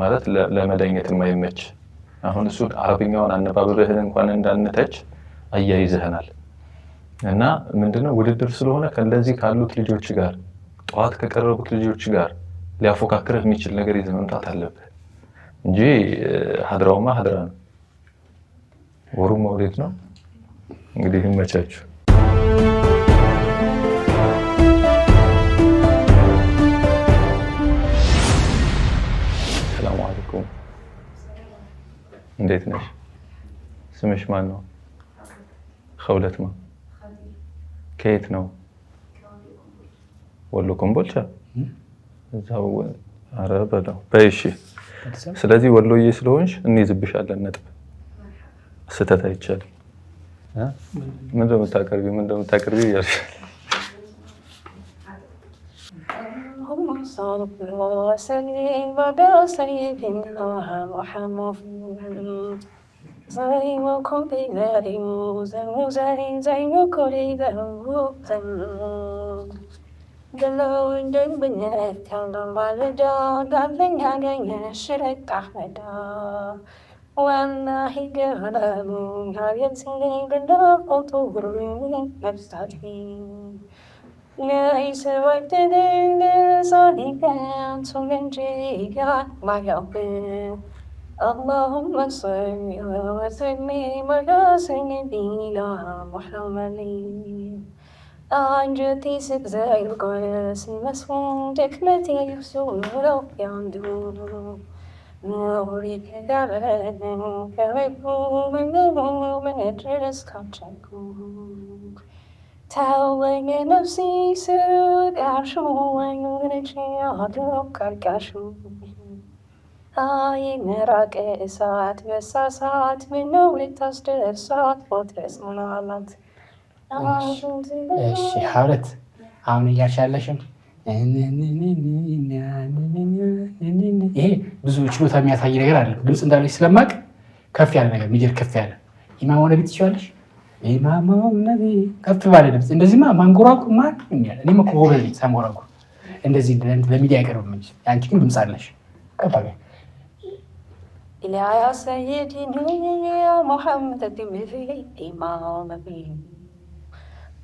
ማለት ለመዳኘት የማይመች አሁን እሱ አረብኛውን አነባበብህን እንኳን እንዳንተች አያይዘህናል። እና ምንድነው ውድድር ስለሆነ ከእንደዚህ ካሉት ልጆች ጋር ጠዋት ከቀረቡት ልጆች ጋር ሊያፎካክርህ የሚችል ነገር ይዘህ መምጣት አለብህ እንጂ ሀድራውማ ሀድራ ነው፣ ወሩም መውሊድ ነው። እንግዲህ ይመቻችሁ። ሰላም አለይኩም። እንዴት ነሽ? ስምሽ ማን ነው? ኸውለት ማ ከየት ነው? ወሎ ኮምቦልቻ እዛው። ኧረ በለው በይ እሺ። ስለዚህ ወሎዬ ስለሆንሽ እንይዝብሻለን ነጥብ። ስህተት አይቻልም። ምን እንደምታቀርቢው እያልሽ والله قلبي هايتني بالضغط وغروري نفسي ليس وقت صديقا تنجيك ما يقبل اللهم صل وسلم على سيدنا محمد أنجتي سكزاي القياس المسموم دكمتي يسول يندور نوري كذابة كريبو من نور من أدرس كاتشاكو تاوين نفسي سرد عشو ونجي عدو كاركاشو أي مراك إسات بساسات من نور تصدر سات وترس منالات እሺ ሐውለት አሁን እያልሽ ያለሽም ይሄ ብዙ ችሎታ የሚያሳይ ነገር አለ። ድምፅ እንዳለች ስለማቅ ከፍ ያለ ነገር ሚጀር ከፍ ያለ ኢማም ሆነ ቤት ትችላለሽ። ኢማም ሆነ ከፍ ባለ ድምፅ እንደዚህማ ማንጎራጉር ማን የሚያል እኔም እኮ ጎበዝ ነኝ ሳንጎራጉር እንደዚህ ለሚዲያ አይቀርብም እንጂ አንቺ ግን ድምፅ አለሽ ከፍ አለ يا سيدي يا محمد تبي إمام نبي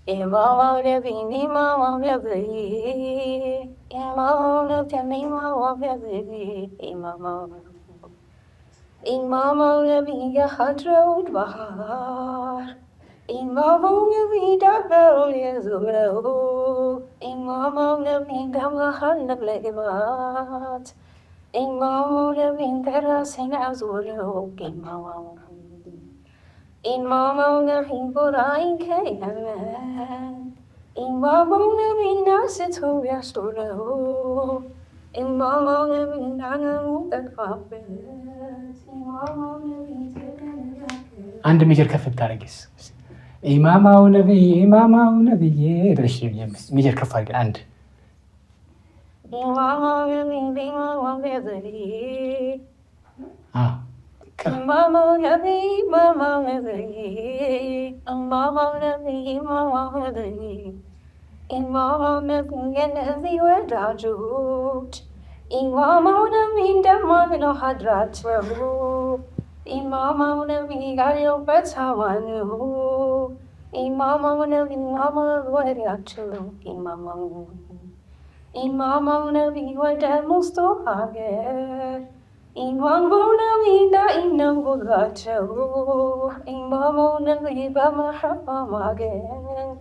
إمام نبي إمام نبي إمام نبي إمام نبي يا حضرة بهار إمام نبي دبر يزور إمام نبي دمها النبلات إمام نبي درسنا زوره إمام إمام نبي براين كيان إمام نبي ناسته يستره إمام نبي نعم تقبل إمام نبي አንድ ሜጀር ከፍ ብታረጊስ ኢማማው ነብይ ብለሽ ሜጀር ከፍ አድርገን አንድ إمام نبي إمام نبي إمام نبي إمام نبي إمام نبي إمام نبي إمام نبي الذي ودعجوت إمام نبي دم من حضرته إمام نبي قالوا بتوانه إمام نبي إمام ودعجوت إمام نبي ودم مستوحى إمام نبي دائما بغاته إمام نبي بمحبة ماجن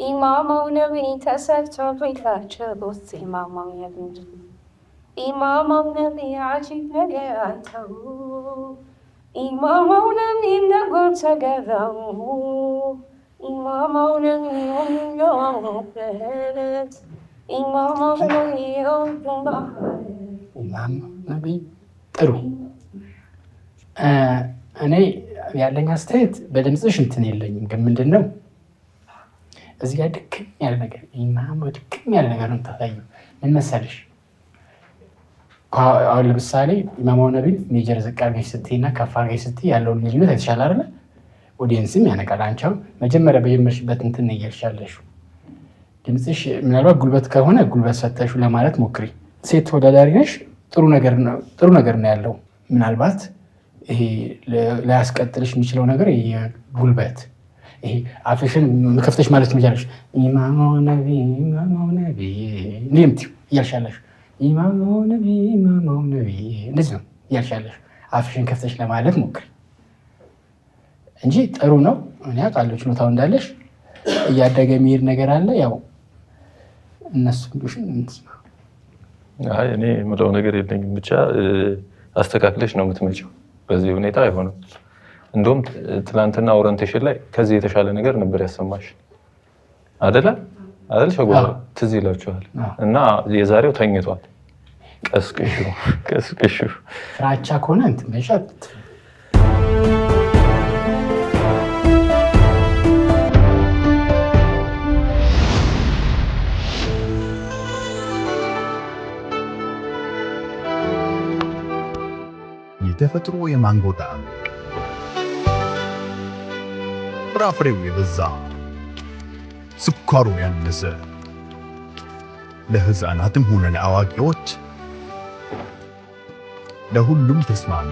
إمام نبي تسلت بغاته إمام نبي إمام نبي عجيب نجاته إمام نبي نقول تجذبه إمام نبي يوم بلد إمام نبي يوم ኢማም ነብይ ጥሩ። እኔ ያለኝ አስተያየት በድምፅሽ እንትን የለኝም፣ ግን ምንድን ነው እዚህ ጋር ድክም ያለ ነገር ኢማም ድክም ያለ ነገር ነው የምታሳየው። ምን መሰለሽ አሁን ለምሳሌ ኢማም ነብይ ሜጀር ዝቅ አድርገሽ ስትይና ከፍ አድርገሽ ስትይ ያለውን ልዩነት አይተሻል አይደለ? ኦዲየንስም ያነቃል። አንቺ አሁን መጀመሪያ በጀመርሽበት እንትን ነው እያልሻለሽው። ድምፅሽ ምናልባት ጉልበት ከሆነ ጉልበት ሰጠሽው ለማለት ሞክሪ። ሴት ተወዳዳሪ ነሽ፣ ጥሩ ነገር ነው ያለው። ምናልባት ይሄ ላያስቀጥልሽ የሚችለው ነገር የጉልበት ይሄ አፍሽን ከፍተሽ ማለት ትችላለሽ። ኢማማው ነብይ እንዲህ የምትይው እያልሻለሽ ኢማማው ነብይ እንደዚህ ነው እያልሻለሽ አፍሽን ከፍተሽ ለማለት ሞክሪ እንጂ ጥሩ ነው። እኔ አውቃለሁ ችሎታው እንዳለሽ። እያደገ የሚሄድ ነገር አለ። ያው እነሱ እኔ የምለው ነገር የለኝም። ብቻ አስተካክለሽ ነው የምትመጪው። በዚህ ሁኔታ አይሆንም። እንደውም ትናንትና ኦሪንቴሽን ላይ ከዚህ የተሻለ ነገር ነበር ያሰማሽ። አይደለ ሸጎራ ትዝ ይላችኋል። እና የዛሬው ተኝቷል። ቀስቅሹ ፍራቻ ከሆነ እንትን መሻት የተፈጥሮ የማንጎ ጣዕም ፍራፍሬው የበዛ ስኳሩ ያነሰ ለህፃናትም ሆነ ለአዋቂዎች ለሁሉም ተስማሚ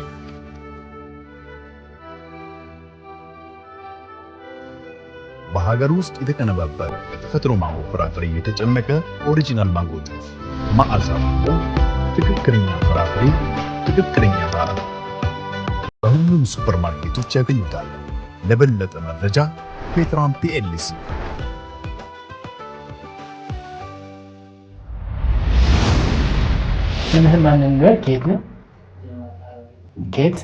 በሀገር ውስጥ የተቀነባበረ በተፈጥሮ ማንጎ ፍራፍሬ የተጨመቀ ኦሪጂናል ማንጎ ጁስ መዓዛው ትክክለኛ ፍራፍሬ ትክክለኛ ጣዕም በሁሉም ሱፐርማርኬቶች ያገኙታል። ለበለጠ መረጃ ፔትራን ፒኤልሲ ስምህን ማንን ነው? ከየት ነው? ከየት?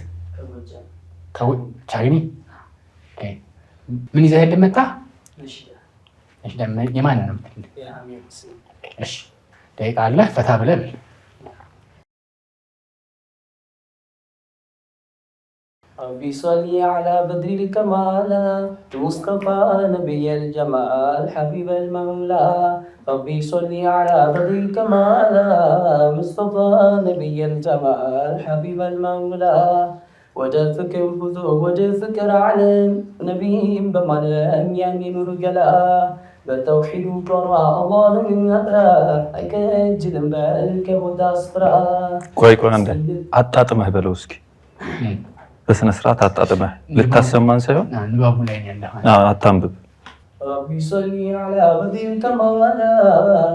ቻግኒ። ምን ይዘህ እንደመጣ? የማን ነው? እሺ ደቂቃ አለ፣ ፈታ ብለህ በል። ربي صلي على بدر الكمال المصطفى نبي الجمال حبيب المولى ربي صلي على بدر الكمال مصطفى نبي الجمال حبيب المولى وجد فكر البذور وجد فكر علم نبي بملام يعني نور جلا بالتوحيد وقرا الله من نطرا اكجل بالك وداسفرا ቆይ አንዴ አጣጥመህ በለው እስኪ በስነ ስርዓት አጣጥመህ ልታሰማን ሳይሆን ንባቡ ላይ ያለው አታንብብ። ربي صلي على بدر الكمال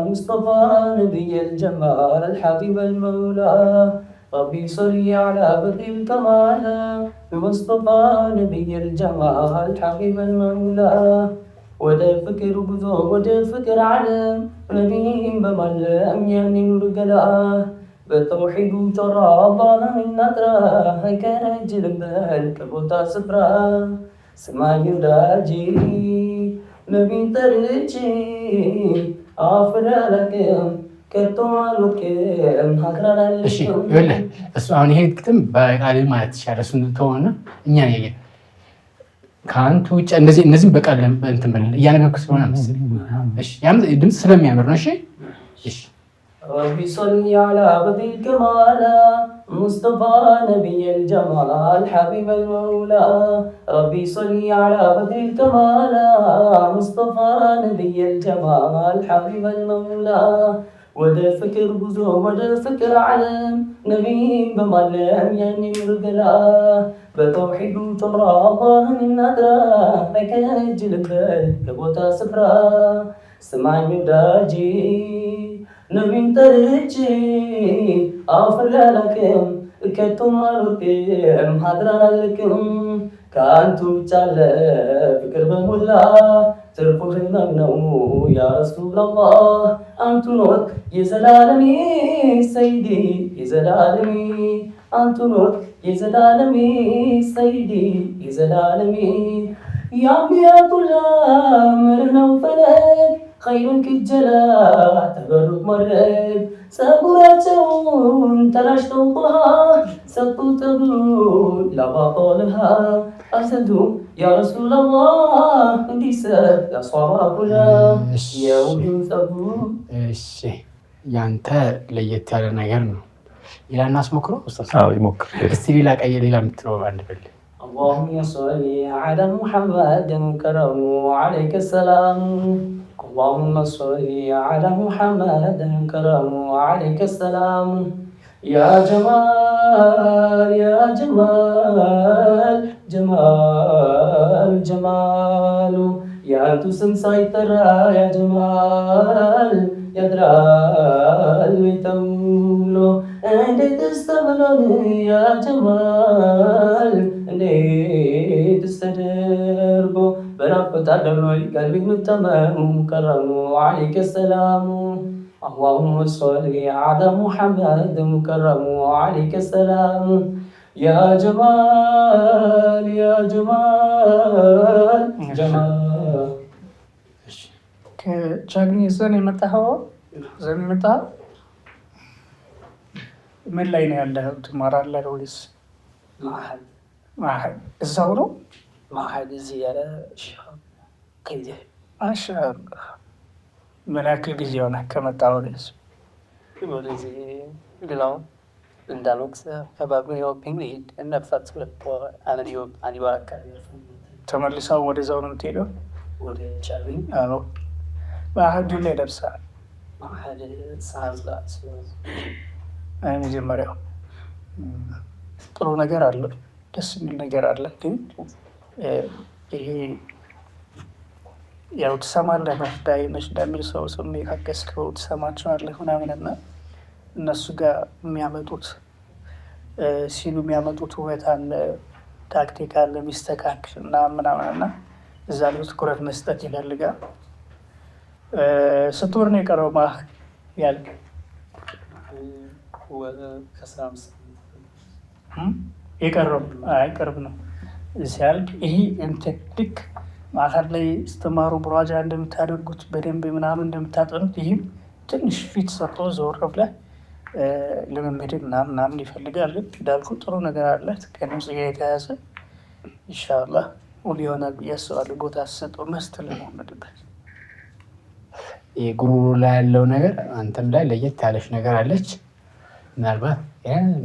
مصطفى نبي الجمال الحبيب المولى ربي صلي على بدر الكمال مصطفى نبي الجمال حبيب المولى وده فكر بذور وده فكر علم نبي بملام يعني نرجلا بالتوحيد وجرى الله من نطرة هيكل جلبال كبوتا سفرا سماي راجي نبي ترجي አፍራ ለከም ከተዋሉከም ሀክራላ እሺ ይኸውልህ እሱ አሁን ይሄ ግጥም በቃል ማለት ይችላል። እሱን ተወውና እኛ ያየ ከአንቱ ውጭ እነዚህም በቃል እንትን በል እያነበብክ ስለሆነ መሰለኝ። እሺ ያም ድምፅ ስለሚያምር ነው። እሺ እሺ ربي صلي على بدر الكمال مصطفى نبي الجمال حبيب المولى ربي صلي على بدر الكمال مصطفى نبي الجمال حبيب المولى وده فكر بزور وده فكر علم نبي بملام يعني مرقلا بتوحيد وتمرى الله من نادرا لكن جلبال كبوتا سفرا سمعني وداجي نبي ترجي أفر لكم كتم لكم حضرنا لكم كأنتم تعالى فكر بمولا ترفعنا منه يا رسول الله أنتم نور يزلالمي سيدي يزلالمي أنتم نور يزلالمي سيدي يزلالمي يا أنبياء الله مرنا وفلك خيرك الجلال تبرك مرد سابوراتهم تلاشتوها سطوا تبرون لا باطلها أرسلتم يا رسول الله عندي سر يا صوابنا يا وجه ثبور እሺ ያንተ ለየት ያለ ነገር ነው። ሌላ እናስሞክረው ኡስታዝ? አዎ ይሞክር እስቲ ሌላ ቀይ ሌላ የምትለው አንድ በል። اللهم صل على محمد كرم عليك السلام اللهم صل على محمد كرم عليك السلام يا جمال يا جمال جمال جمال يا أنت سمساي ترى يا جمال يا درال ويتملو أنت تستملوني يا جمال أنت تستدربو برافت عدلوي قلبي متمم مكرم وعليك السلام اللهم صل على محمد مكرم وعليك السلام يا جمال يا جمال جمال ቻግኒ ዘን የመጣኸው ምን ላይ ነው ያለኸው? ትማራለህ ወይስ ማዕሀድ? እዛው ነው ማዕሀድ እዚህ ያለ ማሻአላህ። ምን ያክል ጊዜ ሆነ ከመጣህ ወደዚህ? ወደዚህ ግላው እንዳሉት ከባቢው ፒንግ ነፍሳት ስለፖረ አንዲዮ አንዲዋካ ተመልሰው ወደዛው ነው የምትሄደው? ወደ ቻግኒ? አዎ። ማዕሀዱ ላይ ደርሰሃል? ማዕሀድ ሳዝላት መጀመሪያው ጥሩ ነገር አለ፣ ደስ የሚል ነገር አለ። ግን ይሄ ያው ትሰማለህ፣ ነሽዳ የሚል ሰው ስሜት አገዝከው ትሰማቸዋለህ ምናምን እና እነሱ ጋር የሚያመጡት ሲሉ የሚያመጡት ውበት አለ፣ ታክቲክ አለ የሚስተካከል እና ምናምን እና እዛ ላይ ትኩረት መስጠት ይፈልጋል። ስትወር ነው የቀረው ያልክ የቀረው ቅርብ ነው ሲያልቅ ይሄ እንትን ልክ ማዕከል ላይ ስትማሩ ብሯጃ እንደምታደርጉት በደንብ ምናምን እንደምታጠኑት ይህም ትንሽ ፊት ሰርቶ ዘወር ብለህ ልምምድ ምናምን ይፈልጋል። ግን እንዳልኩ ጥሩ ነገር አለ ከድምፅ ጋር የተያዘ ኢንሻላህ ሁሉ ይሆናል ብዬ አስባለሁ። ቦታ ስሰጠው መስት ለመሆንበት ጉሮሮ ላይ ያለው ነገር አንተም ላይ ለየት ያለች ነገር አለች። ምናልባት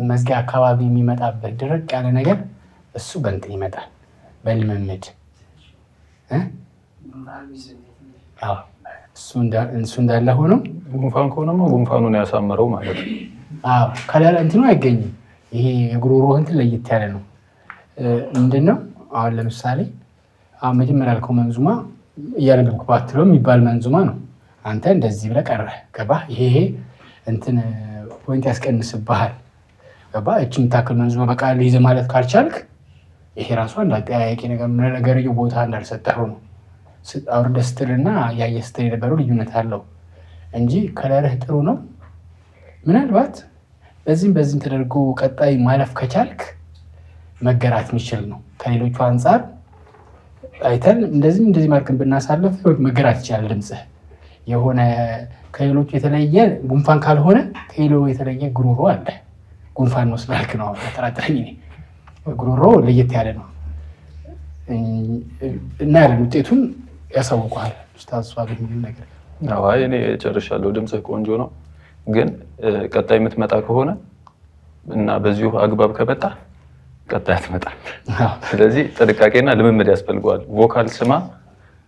መዝጊያ አካባቢ የሚመጣበት ድርቅ ያለ ነገር እሱ በእንትን ይመጣል በልምምድ እሱ እንዳለ ሆኖ ጉንፋን ከሆነማ ጉንፋኑን ያሳምረው ማለት ነው። ከሌላ እንትኑ አይገኝም። ይሄ የጉሮሮ እንትን ለየት ያለ ነው። ምንድነው አሁን ለምሳሌ አሁን መጀመሪያ ያልከው መንዙማ እያነበብክ ባትለው የሚባል መንዙማ ነው። አንተ እንደዚህ ብለህ ቀረህ ገባህ። ይሄ እንትን ፖይንት ያስቀንስብሃል ገባህ። እቺ የምታክል መንዙማ በቃል ይዘህ ማለት ካልቻልክ ይሄ ራሱ አንድ አጠያያቂ ነገርየው ቦታ እንዳልሰጠኸው ነው። አውርደህ ስትልና ያየህ ስትል የነበረው ልዩነት አለው እንጂ ከለርህ ጥሩ ነው። ምናልባት በዚህም ተደርጎ ቀጣይ ማለፍ ከቻልክ መገራት የሚችል ነው። ከሌሎቹ አንጻር አይተን እንደዚህ ማርክን ብናሳለፍ መገራት ይችላል። ድምፅህ የሆነ ከሌሎቹ የተለየ ጉንፋን ካልሆነ ከሌሎ የተለየ ጉሮሮ አለ። ጉንፋን ነው ስላልክ ነው ተጠራጥረኝ። ጉሮሮ ለየት ያለ ነው እና ያለን ውጤቱን ያሳውቀዋል። ኡስታዝ ሷቢህ የሚል ነገር አይ እኔ ጨርሻለሁ። ድምፅህ ቆንጆ ነው፣ ግን ቀጣይ የምትመጣ ከሆነ እና በዚሁ አግባብ ከመጣ ቀጣይ አትመጣም። ስለዚህ ጥንቃቄና ልምምድ ያስፈልገዋል። ቮካል ስማ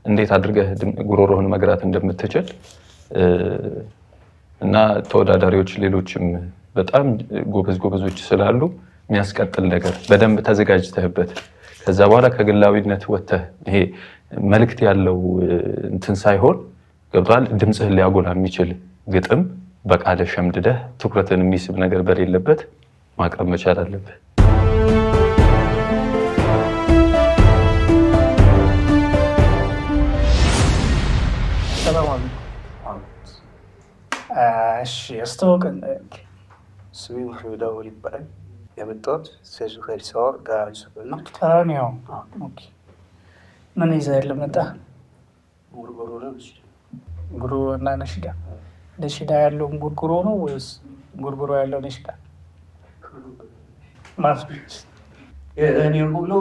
እንዴት አድርገህ ጉሮሮህን መግራት እንደምትችል እና ተወዳዳሪዎች ሌሎችም በጣም ጎበዞች ስላሉ የሚያስቀጥል ነገር በደንብ ተዘጋጅተህበት ከዛ በኋላ ከግላዊነት ወጥተህ ይሄ መልእክት ያለው እንትን ሳይሆን ገብቷል። ድምፅህን ሊያጎላ የሚችል ግጥም በቃለ ሸምድደህ ትኩረትን የሚስብ ነገር በሌለበት ማቅረብ መቻል አለብህ። ሰላም አለይኩም። እሺ አስተዋውቀን። ስሜ መሐመድ አወል ይባላል። የመጣሁት ሴዙ ከዲሳወር ጋር ነው። ቀራኒዮ ምን ይዘህ መጣህ? ጉርጉሮ ነው። ጉሮ እና ነሽዳ። ነሽዳ ያለው ጉርጉሮ ነው ወይስ ጉርጉሮ ያለው ነሽዳ? ማስቢት የኔ ሁሉ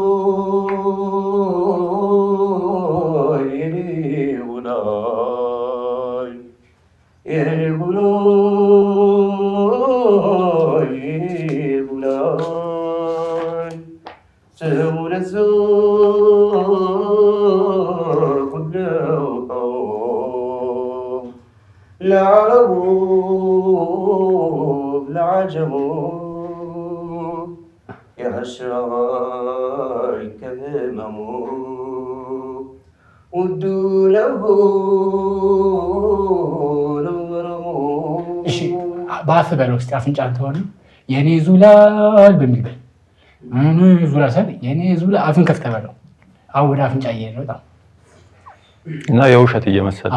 የኔ ውላይ የኔ ሁሉ العرب العجم يهشرك كذمم ودوا له ባፍ በለው እስኪ አፍንጫን ተሆነ የኔ ዙላል በሚል በል ዙላ ሳይሆን የኔ ዙላ አፍን ከፍተህ በለው። አሁን ወደ አፍንጫ እየሄድን በጣም እና የውሸት እየመሰለ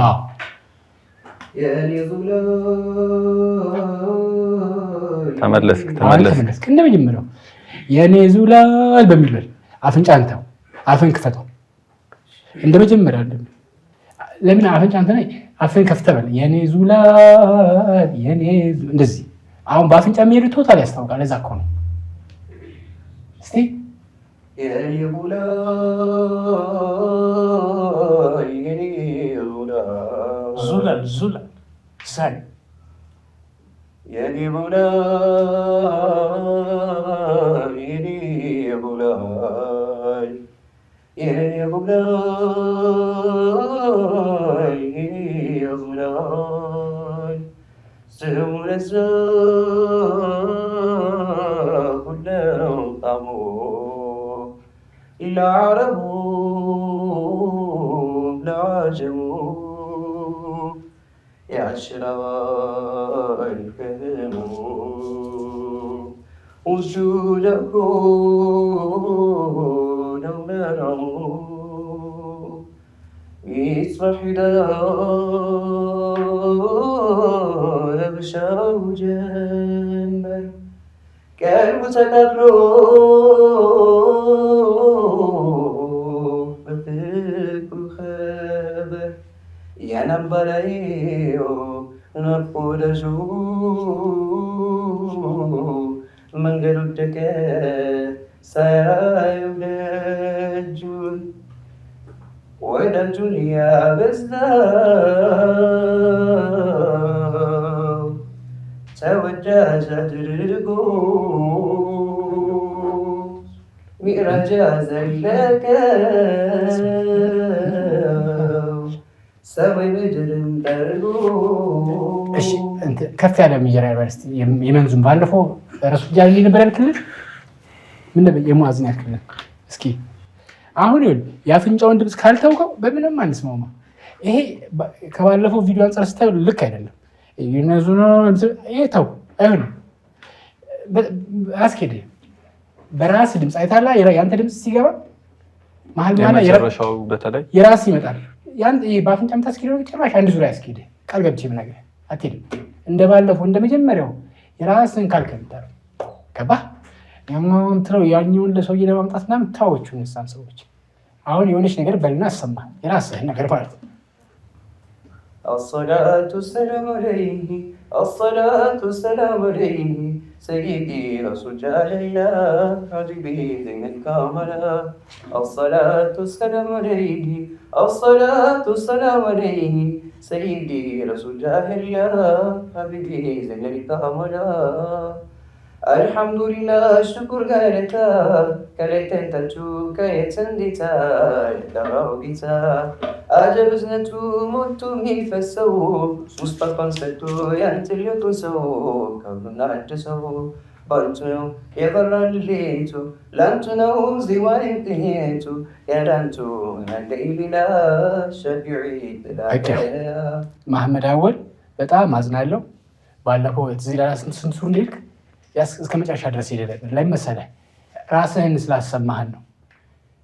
ተመለስክ እንደመጀመሪያው የኔ ዙላል በሚል በል። አፍንጫን ተው፣ አፍን ክፈተው። እንደመጀመሪያው ለምን አፍንጫ እንትን አፍን ከፍተህ በል የኔ ዙላል የኔ እንደዚህ። አሁን በአፍንጫ የሚሄዱ ቶታል ያስታውቃል። ለዛ እኮ ነው። እስቲ የኔ ዙላል የኔ ዙላል ዙላል ሳይ የኔ ዙላል የኔ ዙላል የኔ ዙላል የኔ ዙላል ስሙ ለዛ ሁለው ጣሙ ለዓረቡ ለዓጀሙ يعشرا الفهم وجوده نومره يصبح دار بشر جنبا كان متكرر بذكر الخبر ينبريو نفودجو من قلتك سيولجون وين الدنيا بزداو توجاز تدرقو ميراجاز لك እሺ ከፍ ያለ ሚጀራ ዩኒቨርሲቲ የመንዙም ባለፈው ረሱ ጃሊ ነበር ያልክልህ ምን ነበር የሙአዝን ያልክልህ? እስኪ አሁን ይኸውልህ የአፍንጫውን ድምፅ ካልታውቀው በምንም አንስማማ። ይሄ ከባለፈው ቪዲዮ አንፃር ስታየው ልክ አይደለም። ይነዙ ነው ይሄ ተው አይሆንም። አስኬድ በራስ ድምፅ አይታላ ያንተ ድምፅ ሲገባ መሀል የመጨረሻው በተለይ የራስ ይመጣል። ያን በአፍንጫ የምታስኬደው ጭራሽ አንድ ዙሪያ ያስኬደ ቃል ገብቼ ብነግርህ አትሄድም። እንደባለፈው እንደመጀመሪያው የራስን ካልከምታል ገባህ? ያምንትለው ያኛውን ለሰውዬ ለማምጣት ምናምን ታዎቹ እንሳን ሰዎች አሁን የሆነች ነገር በልና አሰማ የራስህን ነገር ማለት ነው። الصلاة والسلام عليه الصلاة والسلام عليه سيدي رسول الله حبيبي زين الكاملة الصلاة والسلام عليه الصلاة والسلام عليه سيدي رسول الله حبيبي زين الكاملة الحمد لله شكر قالتا كليتن تلتو كيتن ديتا يدراو ديتا أجب زنتو موتو ميفسو مصطفى ستو ينتليوتو سو كوننا عجسو بلتو يغرى الليتو لانتو زيوان انتهيتو يرانتو هندي لا شفيعي محمد أول በጣም አዝናለሁ። ባለፈው እዚህ ላይ ስንት ልክ እስከ መጨረሻ ድረስ ሄደ ነበር ላይ መሰለህ ራስህን ስላሰማህን ነው።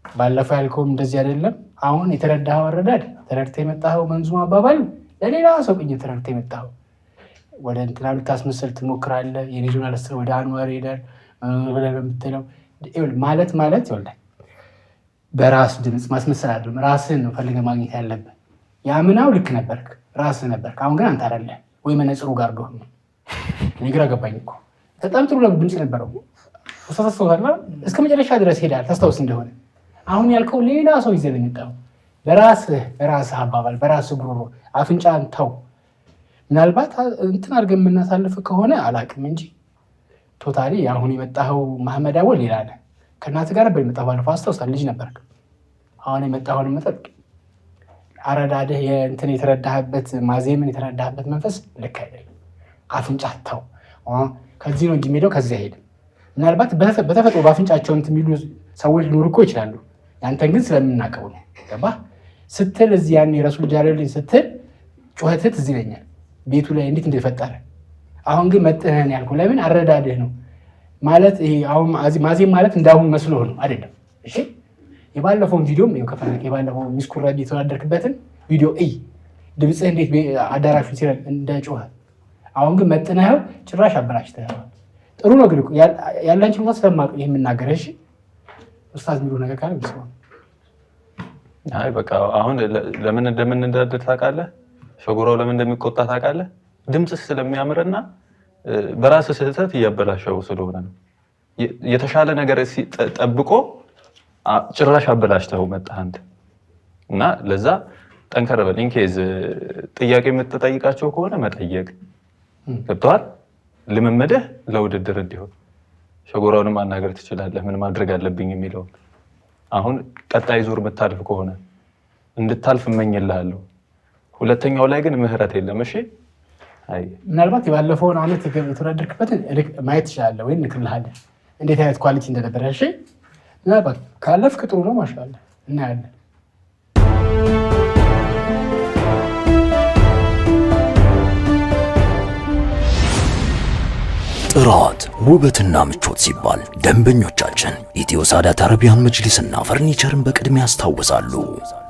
ባለፈው ያልከውም እንደዚህ አይደለም። አሁን የተረዳኸው አረዳድ ተረድተህ የመጣኸው መንዙማ አባባል ለሌላ ሰው ቅኝ ተረድተህ የመጣኸው ወደ እንትና ልታስመስል ትሞክራለህ። የኔ ጆርናሊስት ወደ አንዋር ሄደህ ብለህ የምትለው ማለት ይኸውልህ በራስ ድምፅ ማስመሰል አይደለም። ራስህን ነው ፈልገህ ማግኘት ያለብህ። ያምናው ልክ ነበርክ፣ ራስህ ነበርክ። አሁን ግን አንተ አይደለህ ወይ መነጽሩ ጋር ዶህ ነው። እኔ ግራ ገባኝ እኮ በጣም ጥሩ ድምፅ ነበረው። እስከ መጨረሻ ድረስ ሄዳል። ታስታውስ እንደሆነ አሁን ያልከው ሌላ ሰው ይዘህ የመጣው በራስህ አባባል በራስህ ጉሮሮ አፍንጫን ተው። ምናልባት እንትን አድርገን የምናሳልፍ ከሆነ አላውቅም እንጂ ቶታሊ አሁን የመጣኸው መሐመድ አወል ሌላ ነህ። ከእናትህ ጋር ነበር የመጣኸው። ባለፈው አስታውሳለህ፣ ልጅ ነበርክ። አሁን የመጣኸውን መጠጥ አረዳድህ እንትን የተረዳህበት ማዜምን የተረዳህበት መንፈስ ልክ አይደለም። አፍንጫ ተው። ከዚህ ነው እንጂ የሚሄደው ከዚህ አይሄድም። ምናልባት በተፈጥሮ በአፍንጫቸው እንትን የሚሉ ሰዎች ሊኖሩ እኮ ይችላሉ። ያንተን ግን ስለምናውቀው ነው። ገባህ ስትል እዚህ ያን የረሱል ጃለልኝ ስትል ጩኸትህ ትዝ ይለኛል ቤቱ ላይ እንዴት እንደፈጠረ። አሁን ግን መጥነን ያልኩ ለምን አረዳድህ ነው ማለት ይሄ አሁን ማዜም ማለት እንዳሁን መስሎህ ነው አይደለም። እሺ የባለፈውን ቪዲዮም ይኸው ከፈለክ የባለፈው ሚስኩራ የተወዳደርክበትን ቪዲዮ ድምፅህ እንዴት አዳራሹን ሲረግ እንደጮኸ። አሁን ግን መጥነኸው ጭራሽ አበላሽተኸዋል። ጥሩ ነው ግን ያላንቺ እንኳን ስለማውቅ ይሄ የምናገር። እሺ ኡስታዝ የሚሉ ነገር ካለ ብሰው አይ በቃ አሁን ለምን እንደምንዳደድ ታውቃለህ? ሸጎራው ለምን እንደሚቆጣ ታውቃለህ? ድምጽ ስለሚያምርና በራስ ስህተት እያበላሸው ስለሆነ ነው። የተሻለ ነገር ጠብቆ ጭራሽ አበላሽተው መጣህ አንተ እና ለዛ ጠንከር በል። ኢንኬዝ ጥያቄ የምትጠይቃቸው ከሆነ መጠየቅ ገብቶሃል? ልምምድህ ለውድድር እንዲሆን ሸጎራውንም ማናገር ትችላለህ። ምን ማድረግ አለብኝ የሚለው አሁን ቀጣይ ዙር የምታልፍ ከሆነ እንድታልፍ እመኝልሃለሁ። ሁለተኛው ላይ ግን ምህረት የለም። እሺ አይ ምናልባት የባለፈውን ዓመት የተወዳደርክበትን ማየት ትችላለህ ወይ እንልክልሃለን፣ እንዴት አይነት ኳሊቲ እንደነበረ። እሺ ምናልባት ካለፍክ ጥሩ ነው፣ ማሻአላህ እናያለን። ጥራት ውበትና ምቾት ሲባል ደንበኞቻችን ኢትዮ ሳዳት አረቢያን መጅሊስና ፈርኒቸርን በቅድሚያ ያስታውሳሉ።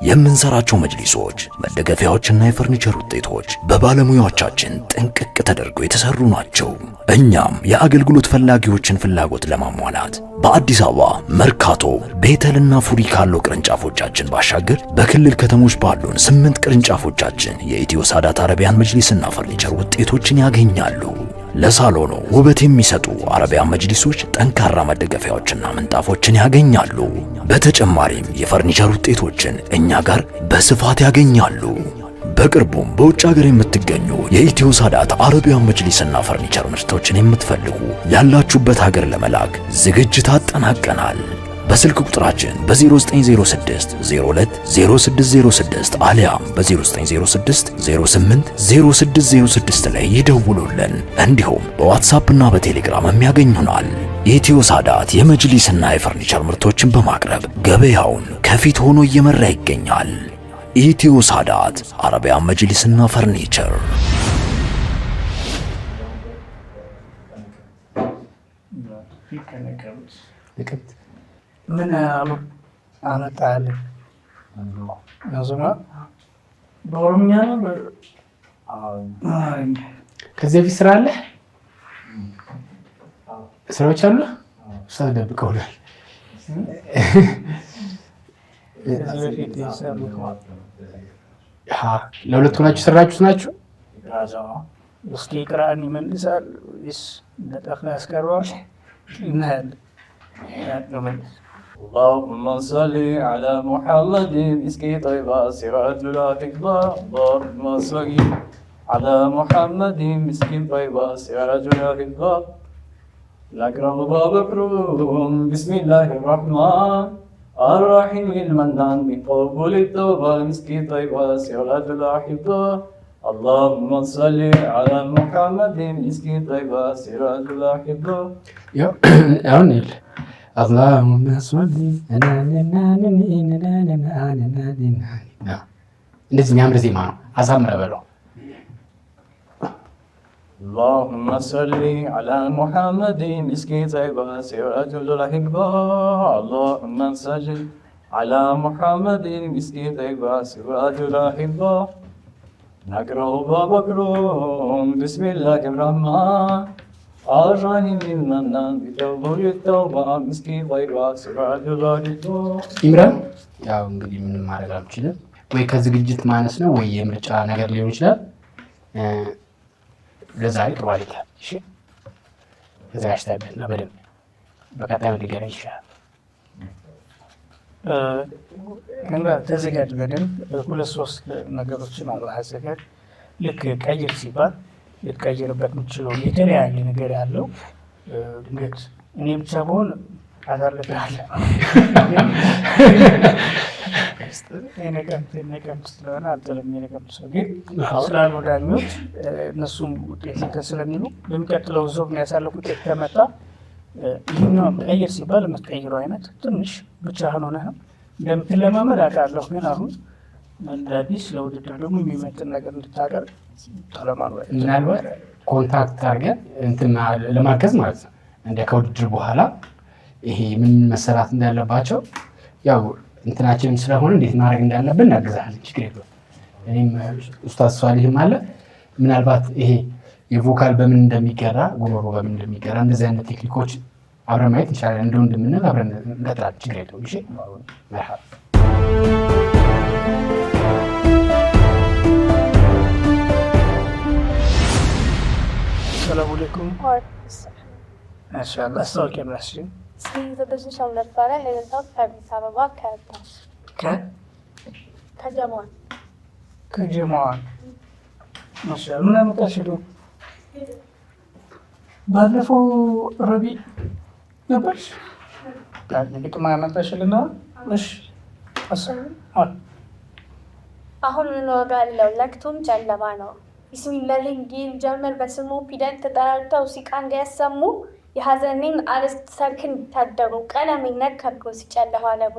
የምንሰራቸው መጅሊሶች፣ መደገፊያዎችና የፈርኒቸር ውጤቶች በባለሙያዎቻችን ጥንቅቅ ተደርገው የተሰሩ ናቸው። እኛም የአገልግሎት ፈላጊዎችን ፍላጎት ለማሟላት በአዲስ አበባ መርካቶ፣ ቤተልና ፉሪ ካለው ቅርንጫፎቻችን ባሻገር በክልል ከተሞች ባሉን 8 ቅርንጫፎቻችን የኢትዮ ሳዳት አረቢያን መጅሊስና ፈርኒቸር ውጤቶችን ያገኛሉ። ለሳሎኑ ውበት የሚሰጡ አረቢያን መጅሊሶች ጠንካራ መደገፊያዎችና ምንጣፎችን ያገኛሉ። በተጨማሪም የፈርኒቸር ውጤቶችን እኛ ጋር በስፋት ያገኛሉ። በቅርቡም በውጭ ሀገር የምትገኙ የኢትዮ ሳዳት አረቢያን መጅሊስና ፈርኒቸር ምርቶችን የምትፈልጉ ያላችሁበት ሀገር ለመላክ ዝግጅት አጠናቀናል። በስልክ ቁጥራችን በ0906 02 0606 አሊያም በ0906 08 0606 ላይ ይደውሉልን። እንዲሁም በዋትስአፕ እና በቴሌግራም የሚያገኙናል። ኢትዮ ሳዳት የመጅሊስና የፈርኒቸር ምርቶችን በማቅረብ ገበያውን ከፊት ሆኖ እየመራ ይገኛል። ኢትዮ ሳዳት አረቢያን መጅሊስና ፈርኒቸር። ምን አመጣልህ? ያዙማ በኦሮምኛ ነው። ከዚህ በፊት ስራ አለ? ስራዎች አሉ? ኡስታዝ ደብቀውናል። ለሁለቱ ናችሁ ሰራችሁት ናችሁ? እስኪ ቅራአን ይመልሳል ስ ለጠፍላ ያስቀርባል እናያለን። اللهم صل على محمد اسكي طيبة سراج لا تكبر. اللهم صل على محمد مسكين طيبة سراج لا تكبر. الأكرم بابكرم بسم الله الرحمن الرحيم المنان من قبول التوبة مسكين طيبة سراج لا تكبر. اللهم صل على محمد مسكين طيبة سراج لا تكبر. اللهم صل እንደዚህ የሚያምር ዜማ ነው። አሳምረ በለው። اللهم صل على محمد مسكين طيبة سراج الأحبة. اللهم صل على محمد مسكين طيبة سراج الأحبة. نقرأ بابكرم بسم الله الرحمن الرحيم المنان بتوبة التوبة مسكين طيبة سراج الأحبة. ኢምራን ያው እንግዲህ ምንም ማድረግ አልችልም። ወይ ከዝግጅት ማነስ ነው ወይ የምርጫ ነገር ሊሆን ይችላል። ለዛሬ ጥሩ አይደለም። እሺ ተዘጋጅተህበት ነው በደንብ በቀጣዩ ሊገርም ይችላል። እና ተዘጋጅ በደንብ 2-3 ነገሮችን አዘጋጅ። ልክ ቀይር ሲባል ልትቀይርበት የምትችለው የተለያየ ነገር ያለው ድንገት እኔ ብቻ በሆን አሳልፍሃለሁ። የነቀምት ስለሆነ አልጥልም። የነቀምት ሰው ግን ስላሉ ዳኞች እነሱም ውጤት ስለሚሉ በሚቀጥለው ዞር የሚያሳልፍ ውጤት ከመጣ ይህኛውም ቀይር ሲባል የምትቀይረው አይነት ትንሽ ብቻህን ሆነህ እንደምትለማመድ አውቃለሁ። ግን አሁን እንደ አዲስ ለውድድር ደግሞ የሚመጥን ነገር እንድታቀርብ ተለማመድ። ምናልባት ኮንታክት አድርገን እንትን ለማገዝ ማለት ነው። እንደ ከውድድር በኋላ ይሄ ምን መሰራት እንዳለባቸው ያው እንትናችንም ስለሆነ እንዴት ማድረግ እንዳለብን እናግዛለን። ችግር የለውም። እኔም ኡስታዝ ሷሊህም አለ። ምናልባት ይሄ የቮካል በምን እንደሚገራ ጉሮሮ በምን እንደሚገራ እንደዚህ አይነት ቴክኒኮች አብረን ማየት እንችላለን። እንደው እንደምንል አብረን እንቀጥላለን። ችግር የለውም። እሺ መርሐባ ሰላም አለይኩም። ማሻአላህ። አስታውቂያ ምናሽ? ብዙ ሰው ነበረ። ለዛው ከአዲስ አበባ ከጀማዋን ማሻአላህ። ምን አመጣሽ? ባለፈው ረቢዕ ነበርሽ? ግጥም አመጣሽልና? እሺ አሁን እንወጋለው። ለክቱም ጨለማ ነው። ቢስሚላህ እንዲል ጀመር በስሙ ፊደል ተጠራርተው ሲቃ እንዲያሰሙ የሀዘኔን አርዕስት ሰርክ እንዲታደሩ ቀለም ነከርኩ ሲጨለሁ አለሙ።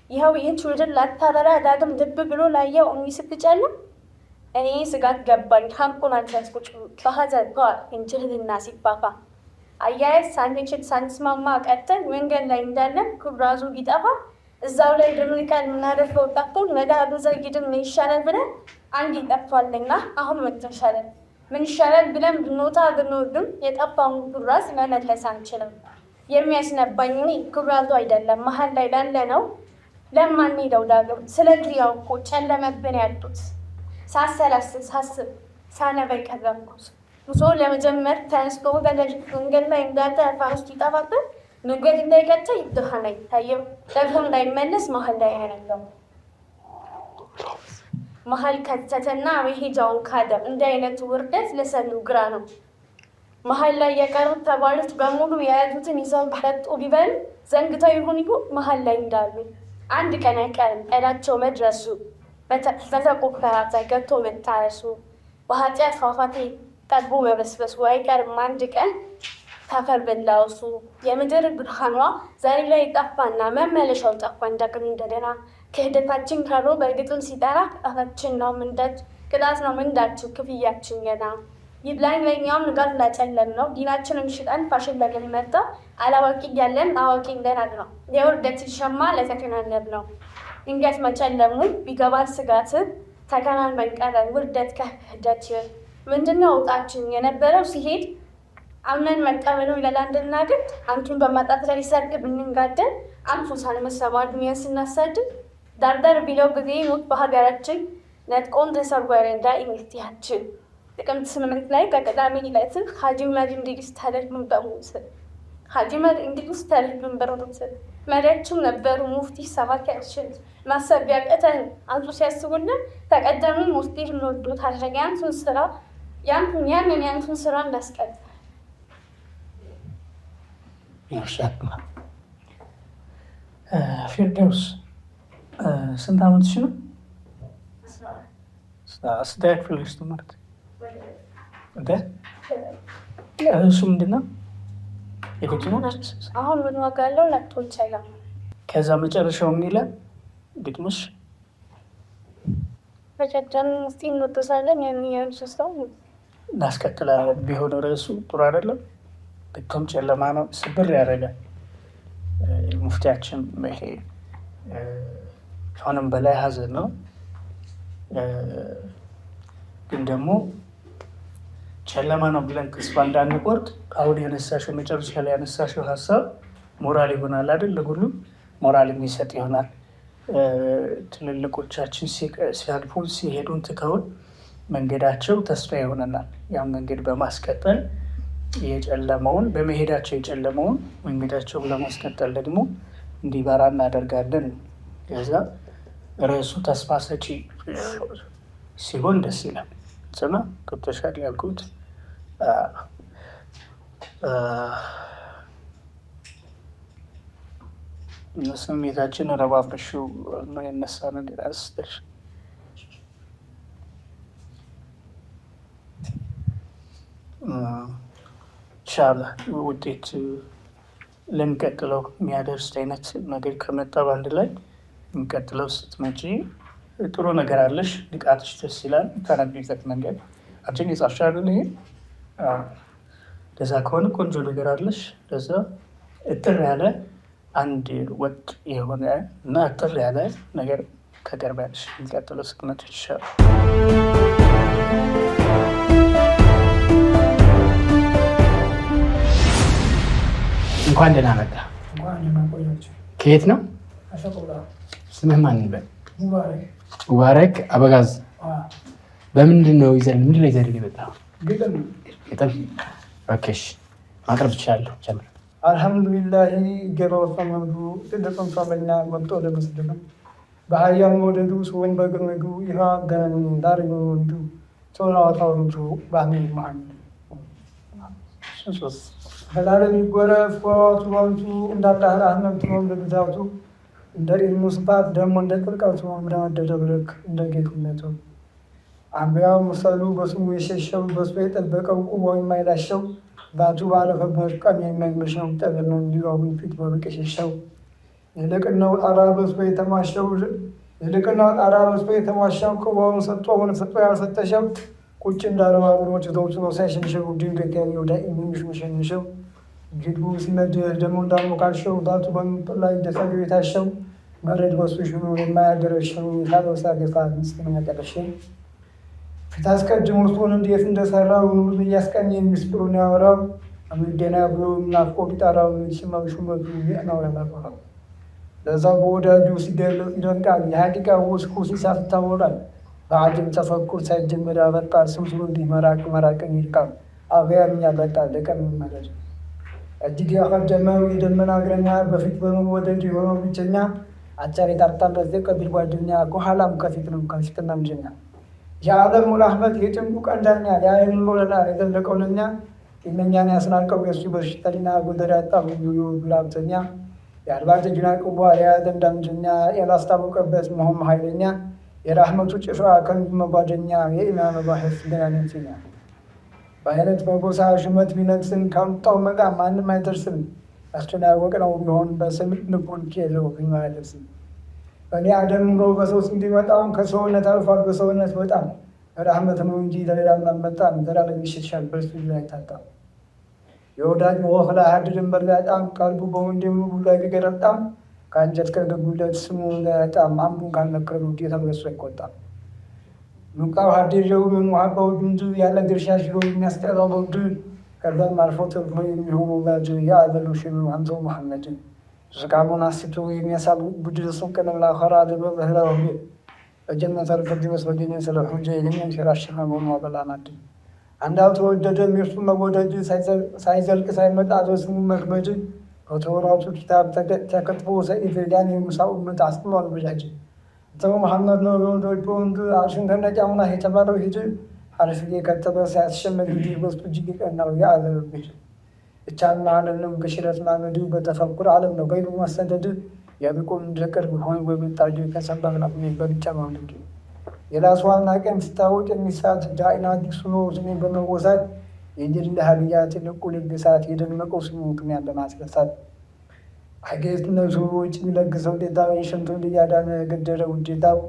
ይኸው ይህች ውድር ላታበራ ዳግም ልብ ብሎ ላየው እኒ ስትጨልም እኔ ስጋት ገባኝ ሀምቁን አልቻስኩጭ በሀዘን ተዋል እንችህልና ሲፋፋ አያያዝ ሳንችል ሳንስማማ ቀጠል መንገድ ላይ እንዳለን ኩራዙ ቢጠፋ እዛው ላይ ድምልቀን የምናደርገው ጠፍቶ ነዳ ብዘግድም ምን ይሻላል ብለን አንድ ይጠፋልና አሁን መተሻለን ምን ይሻላል ብለን ብንወጣ ብንወርድም የጠፋውን ኩራዝ መመለስ አንችልም። የሚያስነባኝ እኔ ኩራዙ አይደለም መሀል ላይ ላለ ነው ለማንሄደው ዳግም። ስለዚህ ያው እኮ ጨለመብን ያልኩት ሳሰላስል ሳስብ ሳነበይ ቀረብኩት። ጉዞ ለመጀመር ተነስቶ በሌሊት መንገድ ላይ እንዳለ ፋውስት ይጠፋብን መንገድ እንዳይቀጭ ይብድሃና ይታየው ደግሞ እንዳይመለስ መሀል ላይ ያለው መሀል ከተተና መሄጃውን ካደም እንደ አይነቱ ውርደት ለሰሉ ግራ ነው። መሀል ላይ የቀሩት ተባሉት በሙሉ የያዙትን ይዘው ቢጠጡ ቢበሉ ዘንግተው ይሁን ይሁን መሀል ላይ እንዳሉ አንድ ቀን አይቀርም ቀዳቸው መድረሱ በተቆፈራ ገብቶ መታረሱ በኃጢአት ፏፏቴ ጠግቦ መበስበሱ አይቀርም አንድ ቀን ታፈር በላውሱ የምድር ብርሃኗ ዛሬ ላይ ጠፋና መመለሻው ጠፋን ዳግም እንደገና ክህደታችን ከሮ በእርግጥም ሲጠራ ቅጣታችን ነው ምንዳች ቅጣት ነው ምንዳችሁ ክፍያችን ገና ይብላኝ ለኛውም ንጋት ላጨለም ነው ዲናችንን ሽጠን ፋሽን ለገን መጣ አላዋቂ ያለን አዋቂ እንደናድ ነው የውርደት ሸማ ለተከናነብ ነው እንዴት መጨለሙ ቢገባ ስጋት ተከናን መንቀረን ውርደት ከህደት ምንድነው ወጣችን የነበረው ሲሄድ አምነን መቀበሉ ይላልና ግን አንቱን በማጣት ላይ ሰርግ ብንጋደል አንፉ ሳልመሰማድ ምን ስናሰድ ዳርዳር ቢለው ጊዜ ሞት በሀገራችን ነጥቆን ተሰርጓሪ እንዳ ኢንስቲያችን ጥቅምት 8 ላይ ከቀዳሚ ዕለት ሀጂ መድ እንዲግስ ታደርግም በሙስ ሀጂ መድ እንዲግስ ታደርግም በሩት መሪያቸው ነበሩ ሙፍቲ ሰባኪያችን ማሰብ ያቀተን አንቱ ሲያስቡልን ተቀደሙ ሙፍቲ ነው ታረጋን ስራ ያንቱን ስራ እንዳስቀጥ ማሻአላህ። ፊርደውስ ስንት ዓመትሽ ነው? አስተያየት ፍልስቱ ማለት እሱ ምንድን ነው? አሁን ምን ዋጋ አለው? ለቅቶ ይቻላል። ከዛ መጨረሻው ምን ይላል ግጥምሽ? በቀደም እስቲ እንወጥሳለን የሚያንስስተው እናስቀጥላለን። ቢሆን ርዕሱ ጥሩ አይደለም። በጣም ጨለማ ነው፣ ስብር ያደርጋል። ሙፍቲያችን ይሄ ከሆነም በላይ ሀዘን ነው። ግን ደግሞ ጨለማ ነው ብለን ተስፋ እንዳንቆርጥ አሁን የነሳሽው መጨረሻ ላይ ያነሳሽው ሀሳብ ሞራል ይሆናል አይደል? ለሁሉም ሞራል የሚሰጥ ይሆናል። ትልልቆቻችን ሲያልፉ ሲሄዱን ትከውን መንገዳቸው ተስፋ ይሆነናል። ያን መንገድ በማስቀጠል የጨለመውን በመሄዳቸው የጨለመውን መንገዳቸውን ለማስቀጠል ደግሞ እንዲበራ እናደርጋለን። ከዛ ርዕሱ ተስፋ ሰጪ ሲሆን ደስ ይላል። ጽና ገብቶሻል ያልኩት ስሜታችን ረባበሽው ነው የነሳን ራስተሽ ኢንሻላህ ውጤት ለሚቀጥለው የሚያደርስ አይነት ነገር ከመጣ በአንድ ላይ የሚቀጥለው ስትመጪ ጥሩ ነገር አለሽ። ንቃትሽ ደስ ይላል። ተነቢበት መንገድ አንቺን የጻፍሻለን። ይሄ ለዛ ከሆነ ቆንጆ ነገር አለሽ። ለዛ እጥር ያለ አንድ ወጥ የሆነ እና እጥር ያለ ነገር ከቀርቢያለሽ የሚቀጥለው ስትመጪ ይሻላል። እንኳን ደህና መጣ። ከየት ነው? ስምህ ማን ይበል? ሙባረክ አበጋዝ በምንድን ነው ይዘልን የመጣው? ግጥም። ኦኬ ማቅረብ ትችላለህ። ጀምር። አልሐምዱሊላህ ገባው ፈመዱ ትልቁን ፈመኛ ወጥቶ ለመስደም በሀያል መውደዱ ሰውን በግመዱ ይሃ ገን ዳር ወንዱ ሶላዋታው ባሚ መሐመድ ፈላለም ይጎረፍ ወቱ እንዳላህ አህመድ ነው ለብዛቱ እንደ ኢልሙ ስፋት ደግሞ እንደ ጥልቀቱ እንደወደደ ብለክ እንደ ጌትነቱ አንቢያው ሙሰሉ በስሙ የሸሸው በስሙ የጠበቀው ቁሞ የማይላሸው ባቱ ባለፈበት ቀን የማይመሸው ጠበል ነው እንዲያው ፊት በብቅ የሸሸው የልቅናው ጣራ በስሙ የተማሸው ክቦውን ሰጥቶውን ሰጥቶ ያልሰጠሸው ቁጭ እንዳለው አብሮች ተውስኖ ሳይሸንሸው ድንገት ያለው ዳኢሙሽ መሸንሸው ግድቡ ሲነድ ደግሞ እንዳሞካሸው ዳቱ በምጥር ላይ ደሳዩ የታሸው መሬት በሱ ሽኑ የማያገረሸው የታበሳ ገፋ ምስጥን ያቀረሸው ፊት አስቀድሞ እርሱን እንዴት እንደሰራው ኑር እያስቀኝ የሚስጥሩን ያወራው አምደና ብሎ ናፍቆ ቢጠራው ሲማው ሹመቱ ነው ያላቀረው ለዛው በወዳጁ ሲገለጽ ይደንቃል የሐቂቃ ውስኩ ሲሳፍታወራል በአጅም ተፈኩር ሳይጀምር አበጣ ስምስሉ እንዲህ መራቅን ይልቃል አብያም ያበጣል ለቀን መመለስ እጅግ ያፈጀመው የደመና እግረኛ በፊት በመወደድ የሆነው ብቸኛ አጫሪ ጣርጣን ለዚህ ቀቢል ጓደኛ ከኋላም ከፊት ነው ከፊትና ምንጀኛ የዓለም ሙላህመት የጭንቁ ቀንዳኛ የአይን ሎለላ የዘለቀው ለኛ የመኛን ያስናቀው የእሱ በሽተልና ጎደር ያጣው ብላብተኛ የአርባዕተ ጅናቅቧ የያዘን ዳምጀኛ ያላስታወቀበት መሆን ኃይለኛ የራህመቱ ጭፍራ ከንቱ መጓደኛ የኢማም ባሕስ ገናነተኛ በአይነት በጎሳ ሹመት ቢነግስን ካምጣው መቃ ማንም አይደርስም አስተናወቅ ነው ቢሆን በስም ልቡን ኬለው አይደርስም በእኔ አደም ነው በሰው እንዲመጣም ከሰውነት አልፏል በሰውነት በጣም ራህመት ነው እንጂ ለሌላ ምናመጣም ዘላለም ይሸሻል በሱ ላይ ታጣም የወዳጅ ወኽላ ሀድድን በርጋጣም ቀልቡ በወንድሙ ላይ ቢገረጣም ከአንጀት ከገቡለት ስሙ እንዳያጣም አምቡን ካልነከሩ ጌታምረሱ አይቆጣም ኑቃው ሀዲሬው ሙሀባው ድንዱ ያለ ድርሻ ሽሎ የሚያስጠራው በውድ ከዛም አልፎ ተርፎ የሚሆኑ ወዳጅ የአበሉ ሽሉ አንተው መሐመድን ስቃሙን አስቶ የሚያሳብ ቡድን ሱቅ ነምላ ኸራ ለበህላው በጀነት አልፈርድ መስበድን ስለ ሁጀ የለኝን ሽራሽማ ሆኖ በላናድ አንዳው ተወደደ ሚርሱ መወደድ ሳይዘልቅ ሳይመጣ በስሙ መክበድ ከተወራቱ ኪታብ ተከትቦ ሰኢፍዳን የሙሳው ኡመት አስጥሏል በጃጅ ተው መሐመድ ነው ወንዶች ወንድ አሽን ከነጫሙና የተባለው ሂድ አርፍዬ ከተበ ሲያስሸመድ ሂድ በስጡ እጅግ ቀናው የዓለም ቤት እቻና ዓለምንም ከሽረትና ምድር በተፈኩር ዓለም ነው ገይቡ ማሰደድ ያብቁን እንደቀርብ ሆን ወይምጣጁ ከሰባብና በብቻ ማውለድ የራስዋና ቀን ስታወቅ የሚሳት ዳኢና ዲክሱኖ ስሜን በመወሳት የእንጀድ እንደ ሀዲያ ትልቁ ልግሳት የደመቀው ስሙ ምክንያት በማስረሳት አጌትነቱ ውጭ የሚለግሰው ጌታው የሽንቱን እያዳነ ገደረ ውዴታው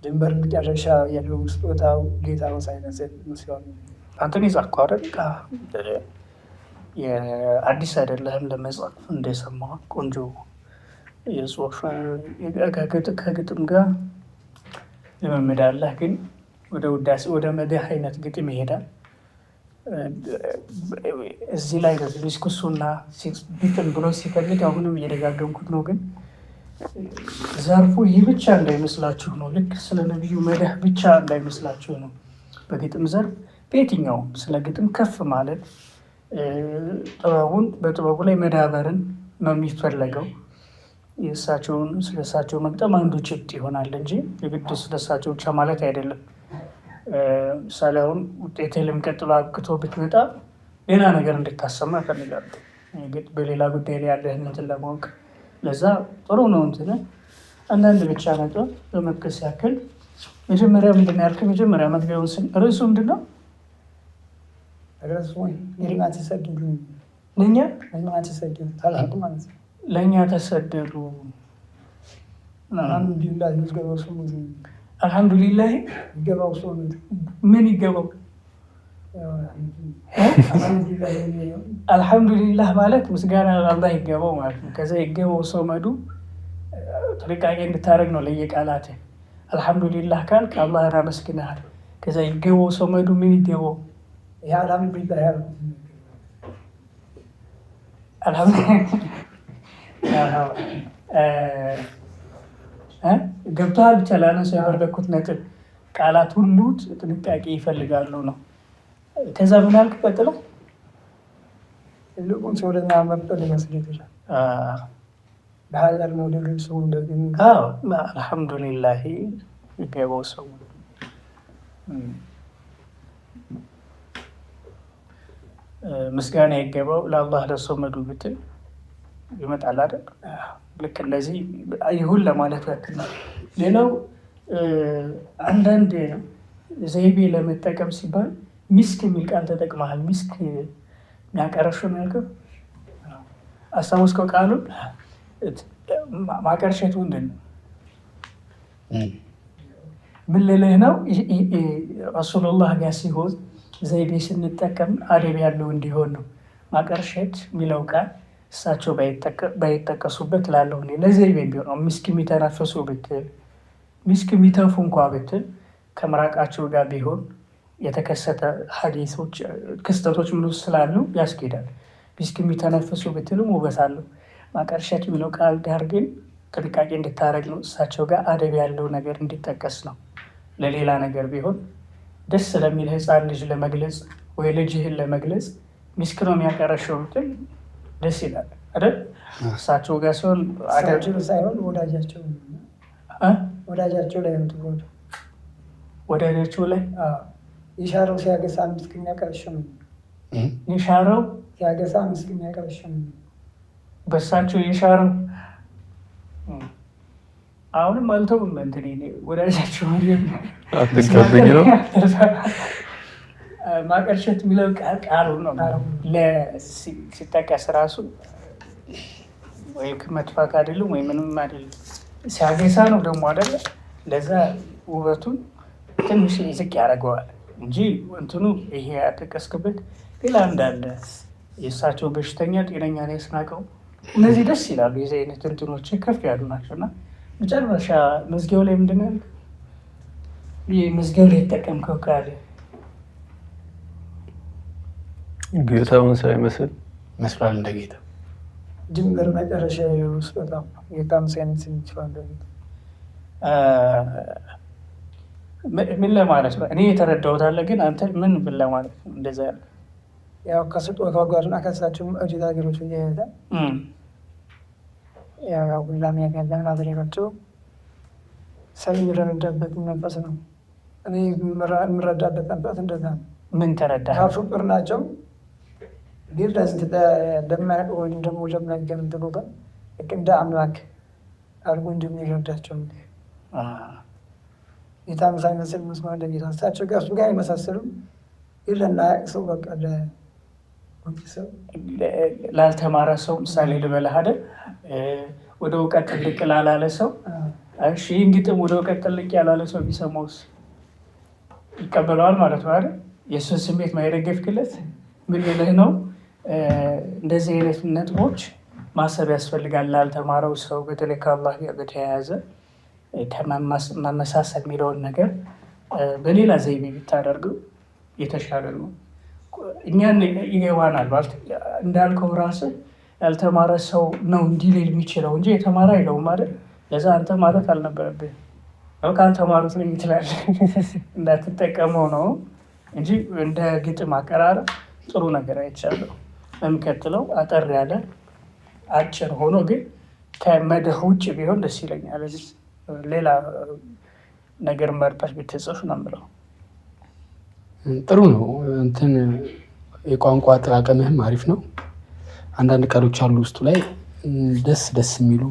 ድንበር መጨረሻ ያለው ስጦታው ጌታው ሳይነስል ሲሆን አንተን ይዛኳረ የአዲስ አይደለህም ለመጻፍ እንደሰማሁ ቆንጆ የጽሁፍ ከግጥም ጋር ልምምድ አለህ፣ ግን ወደ ውዳሴ ወደ መድህ አይነት ግጥም ይሄዳል። እዚህ ላይ ዲስኩሱና ግጥም ብሎ ሲፈልግ አሁንም እየደጋገምኩት ነው፣ ግን ዘርፉ ይህ ብቻ እንዳይመስላችሁ ነው። ልክ ስለ ነቢዩ መድህ ብቻ እንዳይመስላችሁ ነው። በግጥም ዘርፍ በየትኛውም ስለ ግጥም ከፍ ማለት ጥበቡን በጥበቡ ላይ መዳበርን ነው የሚፈለገው። የእሳቸውን ስለእሳቸው መግጠም አንዱ ጭብጥ ይሆናል እንጂ የግድ ስለእሳቸው ብቻ ማለት አይደለም። ምሳሌ አሁን ውጤት ልምቀጥሎ አብቅቶ ብትመጣ ሌላ ነገር እንድታሰማ እፈልጋለሁ። በሌላ ጉዳይ ላይ ያለህን እንትን ለማወቅ ለዛ ጥሩ ነው። እንትን አንዳንድ ብቻ ነጥብ በመጥቀስ ያክል መጀመሪያ ምንድን ያልከው መጀመሪያ መግቢያውን ርዕሱ ምንድን ነው? ለእኛ ተሰደዱ። አልሐምዱሊላህ ይገባው ሰው ምን ይገባው? አልሐምዱሊላህ ማለት ምስጋና አላህ ይገባው ማለት ነው። ከዛ ይገባው ሰው መዱ ጥንቃቄ እንድታደርግ ነው ለየቃላት። አልሐምዱሊላህ ካልክ አላህን አመስግነሃል። ከዛ ይገባው ሰው መዱ ምን ይገባው? አልሐምዱሊላህ ገብቶሃል? ብቻ ላነሳው የፈለኩት ነጥብ ቃላት ሁሉ ጥንቃቄ ይፈልጋሉ ነው። ከዛ ምን አልክ? ቀጥሎ ትልቁን ሰው ለና መርጦ ሊመስል ይችላል። በሀገር ነው ደግ ሰው እንደዚህ አልሐምዱሊላህ ይገባው ሰው ምስጋና ይገባው ለአላህ ለሶመዱ ብትል ይመጣል አይደል? ልክ እንደዚህ ይሁን ለማለት ያክል ነው። ሌላው አንዳንድ ዘይቤ ለመጠቀም ሲባል ሚስክ የሚል ቃል ተጠቅመሃል። ሚስክ የሚያቀረሹ ነው ያልከው፣ አስታውስከው? ቃሉን ማቀርሸቱ ምንድን ነው? ምን ልልህ ነው? ረሱሉላህ ጋር ሲሆን ዘይቤ ስንጠቀም አደብ ያለው እንዲሆን ነው። ማቀርሸት የሚለው ቃል እሳቸው ባይጠቀሱበት ላለው ለዘይቤ ቢሆን ነው። ሚስክ የሚተነፍሱ ብትል፣ ሚስክ የሚተፉ እንኳ ብትል ከምራቃቸው ጋር ቢሆን የተከሰተ ሀዲሶች ክስተቶች ምን ስላሉ ያስኬዳል። ሚስክ የሚተነፍሱ ብትልም ውበት አለው። ማቀርሸት የሚለው ቃል ጋር ግን ጥንቃቄ እንድታረግ ነው። እሳቸው ጋር አደብ ያለው ነገር እንዲጠቀስ ነው። ለሌላ ነገር ቢሆን ደስ ለሚል ህፃን ልጅ ለመግለጽ ወይ ልጅህን ለመግለጽ ሚስክ ነው የሚያቀረሸው ብትል ደስ ይላል አይደል? እሳቸው ጋር ሲሆን ሳይሆን ወዳጃቸው ላይ ምትወዱ ወዳጃቸው ላይ የሻረው ሲያገሳ ሚስክ የሚያቀረሸው የሻረው ሲያገሳ ሚስክ የሚያቀረሸው በእሳቸው የሻረው አሁንም አልተውም። እንትን ወዳጃቸው አትቀበኝ ነው ማቀርሸት የሚለው ቃሉ ነው ሲጠቀስ ራሱ ወይ መጥፋት አይደለም ወይ ምንም አይደለም። ሲያገሳ ነው ደግሞ አይደለ? ለዛ ውበቱን ትንሽ ዝቅ ያደርገዋል እንጂ እንትኑ ይሄ ያጠቀስክበት ሌላ እንዳለ የእሳቸው በሽተኛ ጤነኛ ላይ ያስናቀው እነዚህ ደስ ይላሉ። የዚህ አይነት እንትኖች ከፍ ያሉ ናቸው። እና መጨረሻ መዝጊያው ላይ ምንድን ነው መዝጊያው ላይ የተጠቀምከው ቃል ጌታውን ሳይመስል መስሏል እንደ ጌታ ድንበር መጨረሻ ውስጥ በጣም ጌታም ሳይንስ ይችላል። ምን ለማለት ነው? እኔ የተረዳሁት አለ፣ ግን አንተ ምን ምን ለማለት ነው? እንደዛ ያለ ያው ከስጦታው ጋርና ከሳቸው እጅ ሀገሮች እየሄደ ያው ሁላም ያገለን አብሬባቸው ሰው የሚረዳበት መንፈስ ነው። እኔ የምረዳበት መንፈስ እንደዛ ነው። ምን ተረዳህ? ፍቅር ናቸው ግን እንደማያውቅ ወይም ደግሞ እንደማይገምትሉበት ልክ እንደ አምላክ አድርጎ እንደሚረዳቸው ጌታም ሳይመስል መስማ እንደ ጌታ እሳቸው ጋር እሱ ጋር አይመሳሰሉም። ይለና ሰው በቃ ሰው ላልተማረ ሰው ምሳሌ ልበልህ አይደል? ወደ እውቀት ጥልቅ ላላለ ሰው እሺ፣ እንግጥም ወደ እውቀት ጥልቅ ያላለ ሰው ቢሰማውስ ይቀበለዋል ማለት ነው አይደል? የእሱን ስሜት ማይደገፍክለት ምን ልልህ ነው? እንደዚህ አይነት ነጥቦች ማሰብ ያስፈልጋል። ላልተማረው ሰው በተለይ ከአላህ ጋር በተያያዘ ከመመሳሰል የሚለውን ነገር በሌላ ዘይቤ ብታደርገው የተሻለ ነው። እኛን ይገባናል ማለት እንዳልከው ራስህ ያልተማረ ሰው ነው እንዲህ ሊል የሚችለው እንጂ የተማረ አይለውም አይደል? ለዛ አንተ ማለት አልነበረብህ። ያው ካልተማሩት ነው የምትላል እንዳትጠቀመው ነው እንጂ እንደ ግጥም አቀራረብ ጥሩ ነገር አይቻለሁ። በሚቀጥለው አጠር ያለ አጭር ሆኖ ግን ከመድህ ውጭ ቢሆን ደስ ይለኛል። ሌላ ነገር መርጠሽ ብትጽፍ ነው የምለው። ጥሩ ነው። እንትን የቋንቋ አጠቃቀምህም አሪፍ ነው። አንዳንድ ቃሎች አሉ ውስጡ ላይ ደስ የሚሉ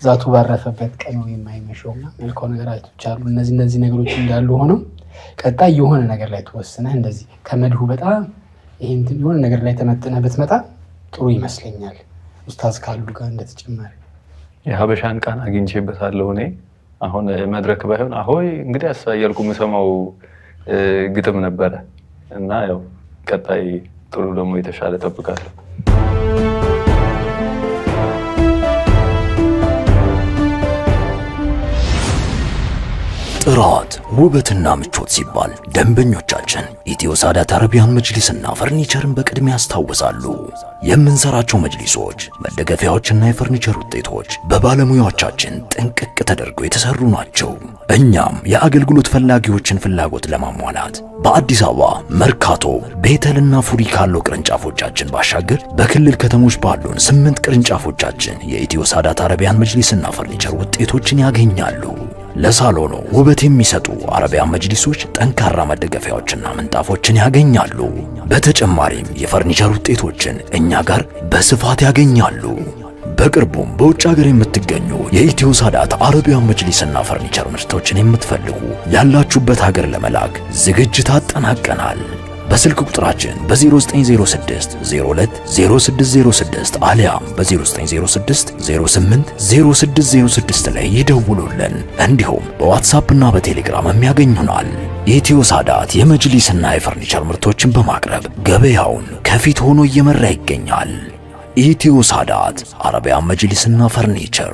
ዛቱ ባረፈበት ቀን የማይመሸውና መልካው ነገራቶች አሉ። እነዚህ ነገሮች እንዳሉ ሆነው ቀጣይ የሆነ ነገር ላይ ተወስነህ እንደዚህ ከመድሁ በጣም ይሄን የሆነ ነገር ላይ ተመጥነህ ብትመጣ ጥሩ ይመስለኛል። ኡስታዝ ካሉ ጋር እንደተጨማሪ የሀበሻን ቃና አግኝቼበታለሁ። እኔ አሁን መድረክ ባይሆን አሆይ እንግዲህ አሳያልኩ የምሰማው ግጥም ነበረ እና ያው ቀጣይ ጥሩ ደግሞ የተሻለ ጠብቃለሁ። ጥራት ውበትና ምቾት ሲባል ደንበኞቻችን ኢትዮ ሳዳት አረቢያን መጅሊስና ፈርኒቸርን በቅድሚያ ያስታውሳሉ። የምንሰራቸው መጅሊሶች፣ መደገፊያዎችና የፈርኒቸር ውጤቶች በባለሙያዎቻችን ጥንቅቅ ተደርገው የተሰሩ ናቸው። እኛም የአገልግሎት ፈላጊዎችን ፍላጎት ለማሟላት በአዲስ አበባ መርካቶ፣ ቤተልና ፉሪ ካለው ቅርንጫፎቻችን ባሻገር በክልል ከተሞች ባሉን 8 ቅርንጫፎቻችን የኢትዮ ሳዳት አረቢያን መጅሊስና ፈርኒቸር ውጤቶችን ያገኛሉ። ለሳሎኑ ውበት የሚሰጡ አረቢያን መጅሊሶች ጠንካራ መደገፊያዎችና ምንጣፎችን ያገኛሉ። በተጨማሪም የፈርኒቸር ውጤቶችን እኛ ጋር በስፋት ያገኛሉ። በቅርቡም በውጭ ሀገር የምትገኙ የኢትዮ ሳዳት አረቢያን መጅሊስና ፈርኒቸር ምርቶችን የምትፈልጉ ያላችሁበት ሀገር ለመላክ ዝግጅት አጠናቀናል። በስልክ ቁጥራችን በ0906 02 0606 አሊያም በ0906 08 0606 ላይ ይደውሉልን። እንዲሁም በዋትስአፕ እና በቴሌግራም የሚያገኙናል። ኢትዮ ሳዳት የመጅሊስና የፈርኒቸር ምርቶችን በማቅረብ ገበያውን ከፊት ሆኖ እየመራ ይገኛል። ኢትዮ ሳዳት አረቢያን መጅሊስና ፈርኒቸር።